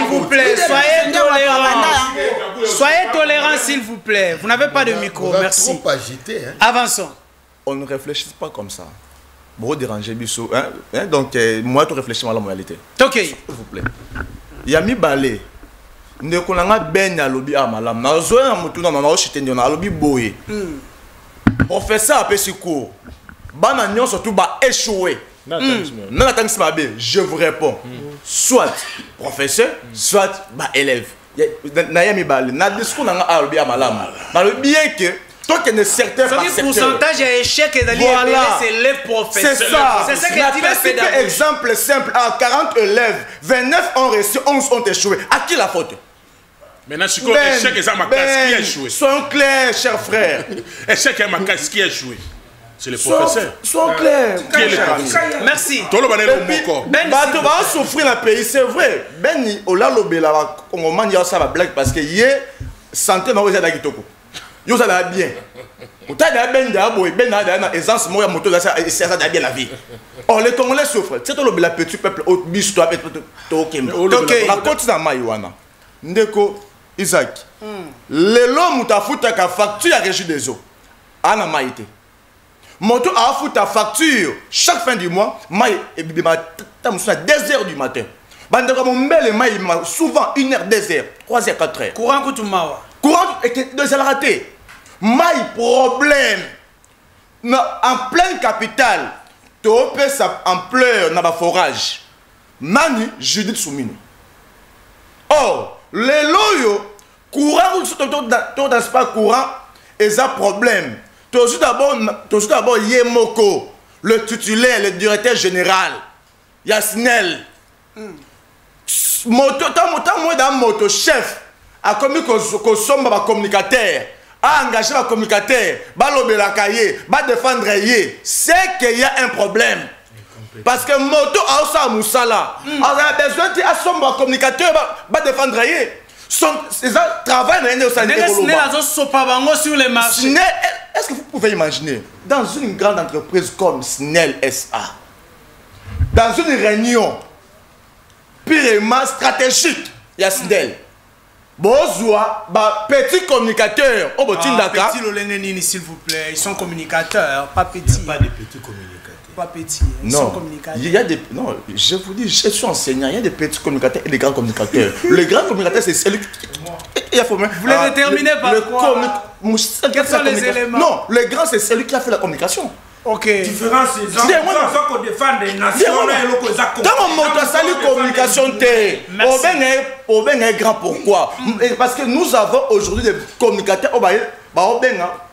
vous plaît, soyez tolérants. Soyez tolérants, s'il vous plaît. Vous n'avez pas de micro, merci. Trop agité, hein. Avançons. On ne réfléchit pas comme ça. Bon, déranger Bissot. Donc, moi, tu réfléchis à la moralité. Ok. S'il vous plaît. Il y a mis balai. Ndeko nanga ben ya lobi amalam na zo na mutu na mama oshite ndio na lobi boye professeur apesi cours bana nyonso tout ba échoué na tangisi mabe je vous réponds soit professeur soit ba élève na yami bale na discours nanga alobi amalam na lobi bien que toi qui ne certain pas le pourcentage d'échec c'est les professeurs. C'est ça. C'est ça que dit la pédagogie. Exemple simple, à 40 élèves, 29 ont reçu, 11 ont échoué. À qui la faute? Maintenant, si échec est ma casse qui a échoué. Soyons clairs, chers frères. Échec est ma casse qui a échoué. C'est le professeur. Soyons clairs. Qui est le professeur? Merci. Ben va souffrir le pays, c'est vrai. Ben ola lobela on manje ça va blague parce que yé santé ma oza dakitoko. Yo ça va bien. Ota da ben da boy ben na essence mo ya moto ça ça da bien la vie. Oh les Congolais souffrent. C'est le petit peuple au biso to kemba. OK. La côte na mai wana. Ndeko Isaac. Lelo mutafuta ka facture à régie des eaux. Ana maïté. Moto a foutu ta facture chaque fin du mois. Maï et bibima ta moussa 2h du matin. Bande comme mbele maï souvent 1h 2h, 3h 4h. Courant kutumawa. Courant et deux heures raté. Maï problème. En pleine capitale, tu peux sa ampleur dans le forage. Mani, Judith Soumino. Or, les loyaux, courant, tu n'as pas courant, et ça problème. Tu as d'abord Yemoko, le titulaire, le directeur général. Yasnel. Moto, moto chef, a commis qu'on sombre un communicateur. A engagé un communicateur, va l'obéir la cahier, va défendre yé, c'est qu'il y a un problème. Parce que moto a aussi Moussala. On a besoin de un communicateur, va défendre yé. C'est ça, travail n'est pas sur les marchés. Est-ce que vous pouvez imaginer, dans une grande entreprise comme Snell SA, dans une réunion purement stratégique, il y a Snell. Bonsoir, petit communicateur au bout Dakar. Petit Lolengenini, s'il vous plaît, ils sont communicateurs, pas petits. Pas des petits communicateurs. Pas petits, ils non, sont communicateurs. Il y a des, non, je vous dis, je suis enseignant, il y a des petits communicateurs et des grands communicateurs. Le grand communicateur, c'est celui qui... Vous les déterminez par quoi? Quels sont les éléments? Non, le grand, c'est celui qui a fait la communication. Ok. Différence, c'est ça qu'on défend des nations. Quand on monte à salut communication, on est grand pourquoi? Parce que nous avons aujourd'hui des communicateurs.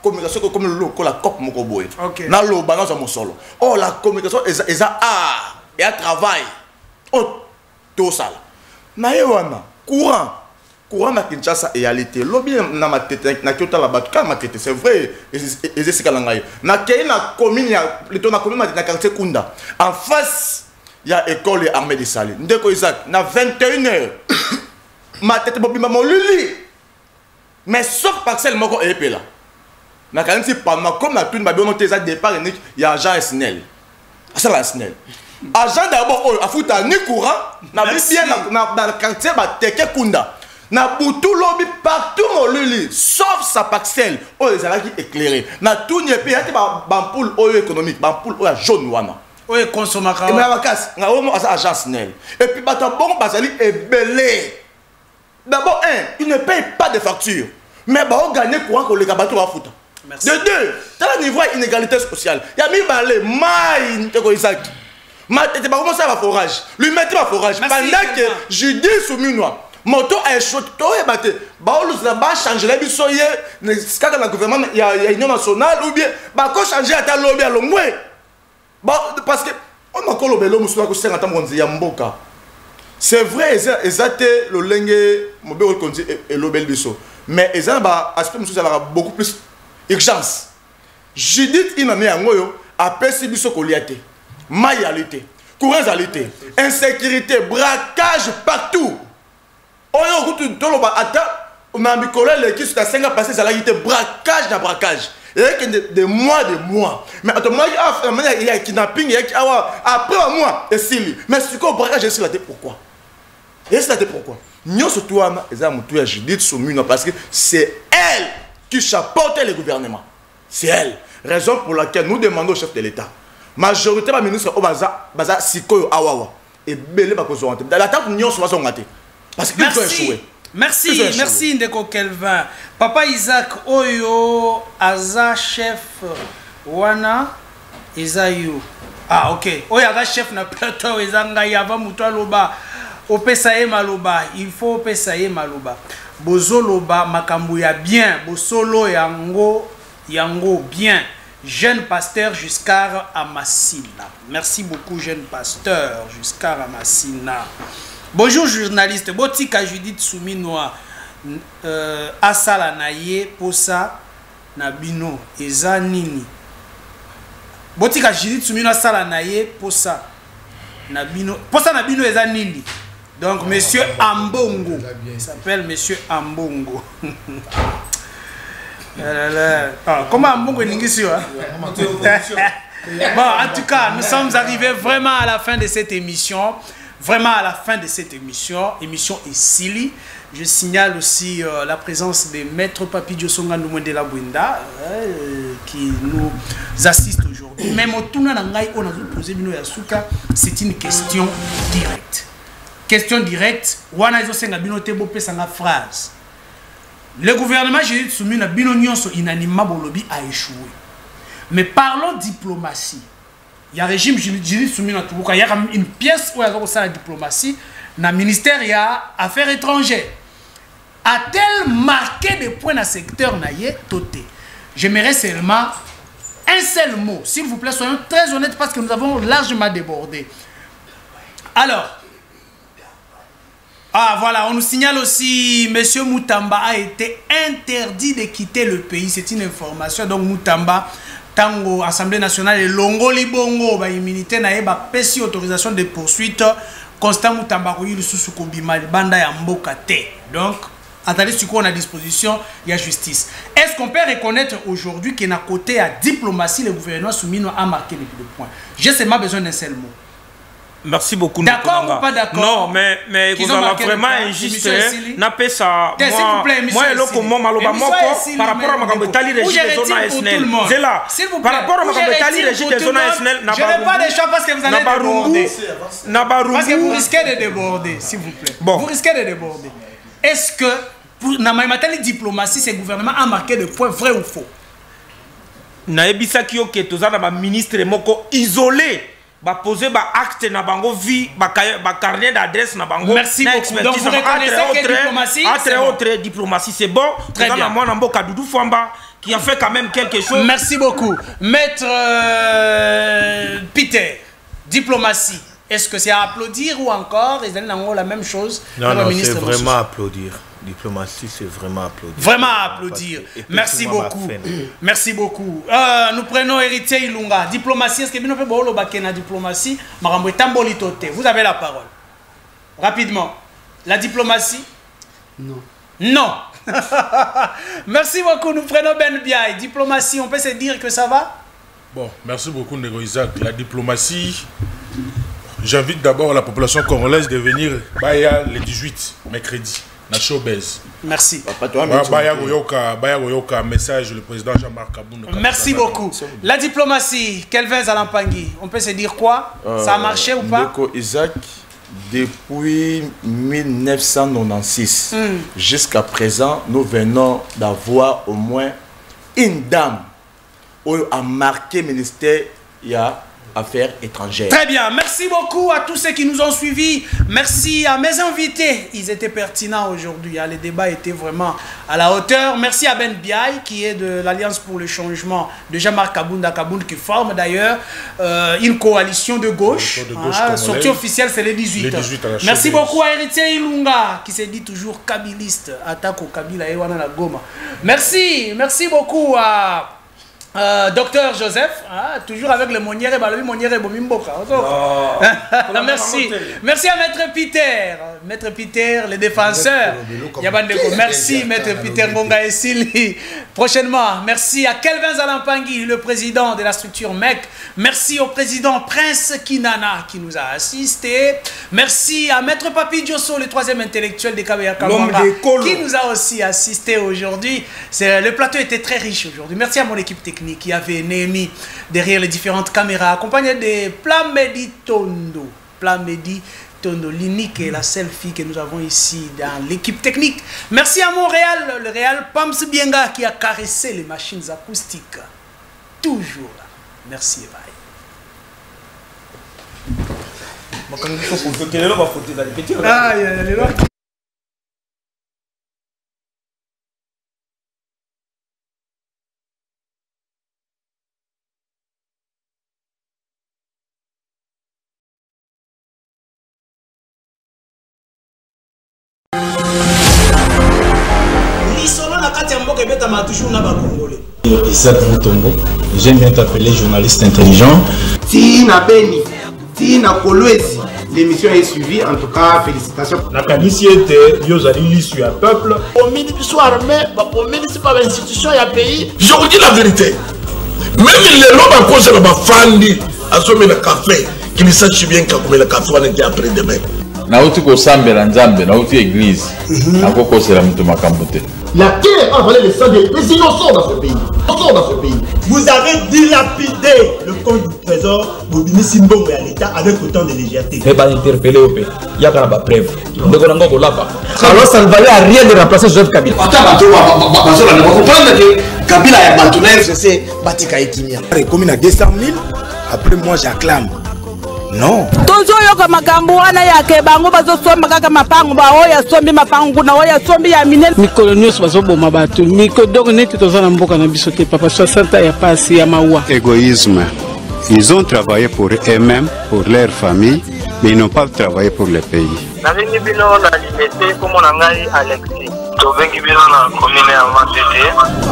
Communication comme le la COP Mokoboy. Dans le balance à mon solo. Oh, la communication est à art et à travail. Oh, tout ça. Naïwana, courant. Courant na Kinshasa et réalité. Lobby na ma tête na Kyoto la batte ma tête c'est vrai et c'est kalangaye. Na kei na commune ya plutôt na commune na quartier Kunda. En face il y a école et armée de Sali. Ndeko Isaac na 21h. Ma tête bobima mon luli. Mais sauf parcelle moko épé là. Na kanti pas ma comme na tout ma bien noté ça départ il y a agent SNEL. Ça la SNEL. Agent d'abord a fouta ni courant na bien dans le quartier ba teke Kunda. Na boutou lobby partout mon luli sauf sa parcelle oh les ala qui éclairé na tout n'y pays ate bampoule oyo économique bampoule oyo jaune wana oyo consomaka et na vacances na omo asa agence nel et puis bata bon basali ebelé d'abord il ne paye pas de facture mais ba on gagner courant ko le kabato ba futa de deux dans le niveau inégalité sociale ya mi balé mai te ko Isaac ma te ba commencer à forage lui mettre à forage pendant que je dis sous minois moto a échoué, ba changer la bisoye, kaka na gouvernement il y a union nationale ou bien ba ko changer ata lobby à longwe. Parce que on a ko lobelo musula ko senga ta monzi ya mboka. C'est vrai ezate le lenge mobe ko konzi et lobel biso. Mais ezana ba aspect musula la beaucoup plus urgence. Judith iname yangoyo apesi biso ko liate. Mayalité, courage alité, insécurité, braquage partout. On a dit que les qui sont à 5 ans passés, ça a été braquage dans braquage. Il y a des mois, Mais il y a kidnapping, après un mois, et si. Mais ce qu'on braquage, je sais là pourquoi. Et c'est là pourquoi. Nous, surtout, Judith Soumino, parce que c'est elle qui chapeaute le gouvernement. C'est elle. Raison pour laquelle nous demandons au chef de l'État. Majorité des ministres, Baza Sikoyo Awawa. Et Belé Bakozouante. Dans la table, nous sommes ratés. Parce que merci Ndeko Kelvin. Papa Isaac Oyo Aza chef wana Ezayu. Ah ok. Oyo Aza chef na plateau Ezanga yava mutwa loba. Opesa ye maloba. Il faut opesa ye maloba. Bozo loba makambu ya bien. Bosolo yango bien. Jeune pasteur Giscard Amassina. Merci beaucoup jeune pasteur Giscard Amassina. Bonjour journaliste, Botika Judith Souminoa Asala Naye Posa Nabino Eza Nini. Botika Judith Souminoa Asala Naye Posa Nabino Eza Nini. Donc monsieur Ambongo, il s'appelle monsieur Ambongo. Comment Ambongo est l'ingénieur? Bon, en tout cas, nous sommes arrivés vraiment à la fin de cette émission. vraiment à la fin de cette émission est Sili. Je signale aussi la présence de Maître Papi Diosonga Ndumwendela Bwenda qui nous assiste aujourd'hui. Même au tournant nangai on a posé bino yasuka, c'est une question directe. Question directe, wana izo senga bino te bo pesa nga phrase. Le gouvernement Judith Soumina bino nyonso inanima bolobi a échoué. Mais parlons diplomatie. Il y a régime Judith Soumina Toubuka, il y a une pièce où il y a la diplomatie, dans le ministère il y a affaires étrangères. A-t-elle marqué des points dans le secteur naïe toté? J'aimerais seulement un seul mot, s'il vous plaît, soyons très honnêtes parce que nous avons largement débordé. Alors, voilà, on nous signale aussi, M. Moutamba a été interdit de quitter le pays. C'est une information. Donc, Moutamba, Tango, Assemblée nationale, et Longo Libongo, immunité, n'a pas autorisation de poursuite. Constant Moutamba, il y Banda ya Mboka te. Donc, attendez ce qu'on a à disposition, il y a justice. Est-ce qu'on peut reconnaître aujourd'hui qu'à côté à diplomatie, le gouvernement Soumino a marqué les points? J'ai seulement besoin d'un seul mot. Merci beaucoup. D'accord ou pas d'accord? Non, mais vous avez vraiment injuste. N'a pas ça. Moi, par rapport à ma gambetali régime des zones ASNL. C'est là. Par rapport à ma gambetali régime des zones ASNL. Je n'ai pas de choix parce que vous allez déborder. Parce que vous risquez de déborder, s'il vous plaît. Bon. Vous risquez de déborder. Est-ce que, pour la diplomatie, ce gouvernement a marqué des points vrais ou faux? Naebisa Kyoke, tozana ministre moko isolé. Poser acte na bango vie carnet d'adresse na bango. Merci beaucoup. Donc vous reconnaissez que diplomatie, autre diplomatie c'est bon. Très bien. Moi Namboka Doudou Famba qui a fait quand même quelque chose. Merci beaucoup. Maître Peter, diplomatie. Est-ce que c'est à applaudir ou encore ils ont la même chose? Non, non, c'est vraiment à applaudir. Diplomatie, c'est vraiment à applaudir. Vraiment à applaudir. Merci beaucoup. Merci beaucoup. Nous prenons Héritier Ilunga. Diplomatie, est-ce que nous pouvons faire la diplomatie? Vous avez la parole. Rapidement. La diplomatie? Non. Non. Merci beaucoup. Nous prenons Ben Biaï. Diplomatie, on peut se dire que ça va? Bon, merci beaucoup, Nego Isaac. La diplomatie, j'invite d'abord la population congolaise de venir le 18, mercredi. Merci. Message le président Jean-Marc Kabounda. Merci beaucoup. La diplomatie, Kelvin Zalampangui, on peut se dire quoi? Ça a marché ou pas? Isaac, depuis 1996 jusqu'à présent, nous venons d'avoir au moins une dame qui a marqué le ministère. Il y a Affaires étrangères. Très bien, merci beaucoup à tous ceux qui nous ont suivis. Merci à mes invités, ils étaient pertinents aujourd'hui. Les débats étaient vraiment à la hauteur. Merci à Ben Biaï qui est de l'Alliance pour le changement de Jean-Marc Kabounda qui forme d'ailleurs une coalition de gauche. Sortie officielle c'est le 18. Merci beaucoup à Héritier Ilunga qui se dit toujours kabiliste. Attaque au Kabila et Wana la Goma. Merci beaucoup à Docteur Joseph, toujours avec le Monière et Bomimboka. Merci. Merci à Maître Peter. Maître Peter, le défenseur. Merci Maître Peter Ngonga et Sili. Prochainement, merci à Kelvin Zalampangui, le président de la structure MEC. Merci au président Prince Kinana qui nous a assistés. Merci à Maître Papi Diosso, le troisième intellectuel de Kabeya Kamanga, qui nous a aussi assistés aujourd'hui. Le plateau était très riche aujourd'hui. Merci à mon équipe technique qui avait Némi derrière les différentes caméras, accompagné de Plamedi Tondo. Plamedi Tondo, l'unique et la seule fille que nous avons ici dans l'équipe technique. Merci à Montréal, le Réal Pams Bienga qui a caressé les machines acoustiques. Toujours là. Merci et bye. Isaac Moutombo, j'aime bien t'appeler journaliste intelligent. Tina Beni, Tina Kolwezi, l'émission est suivie, en tout cas félicitations. La qualité était, Yozali sur un peuple. Au ministre soit armé, au ministre pas l'institution et un pays. Je vous dis la vérité, même les lots à cause de ma famille, à ce moment café, qu'il sache bien que la Kafouane était après-demain. Nauti kosambela nzambe, nauti église. Nakoko c'est la mutumakambote. La terre a avalé le sang des innocents dans ce pays. Vous avez dilapidé le compte du trésor Bobini Simbongo et à l'État avec autant de légèreté. Mais pas interpellé au pays. Il y a quand même preuve. Alors ça ne valait à rien de remplacer Joseph Kabila. Kabila a battu la FCC, Batika et Kimia. Comme il a 200 000, après moi j'acclame. Non. Toujours yoka makambo wana yake bango bazosomba kaka mapango ba oya sombi mapango na oya sombi ya minene mikolo nyonso bazoboma bato mikolo donc neti toza na mboka na biso te papa 60 ya pasi ya mawa. Égoïsme. Ils ont travaillé pour eux-mêmes, pour leur famille, mais ils n'ont pas travaillé pour le pays. Navengi bino na limete comme on a Alexis. Tovengi bino na commune ya Matete.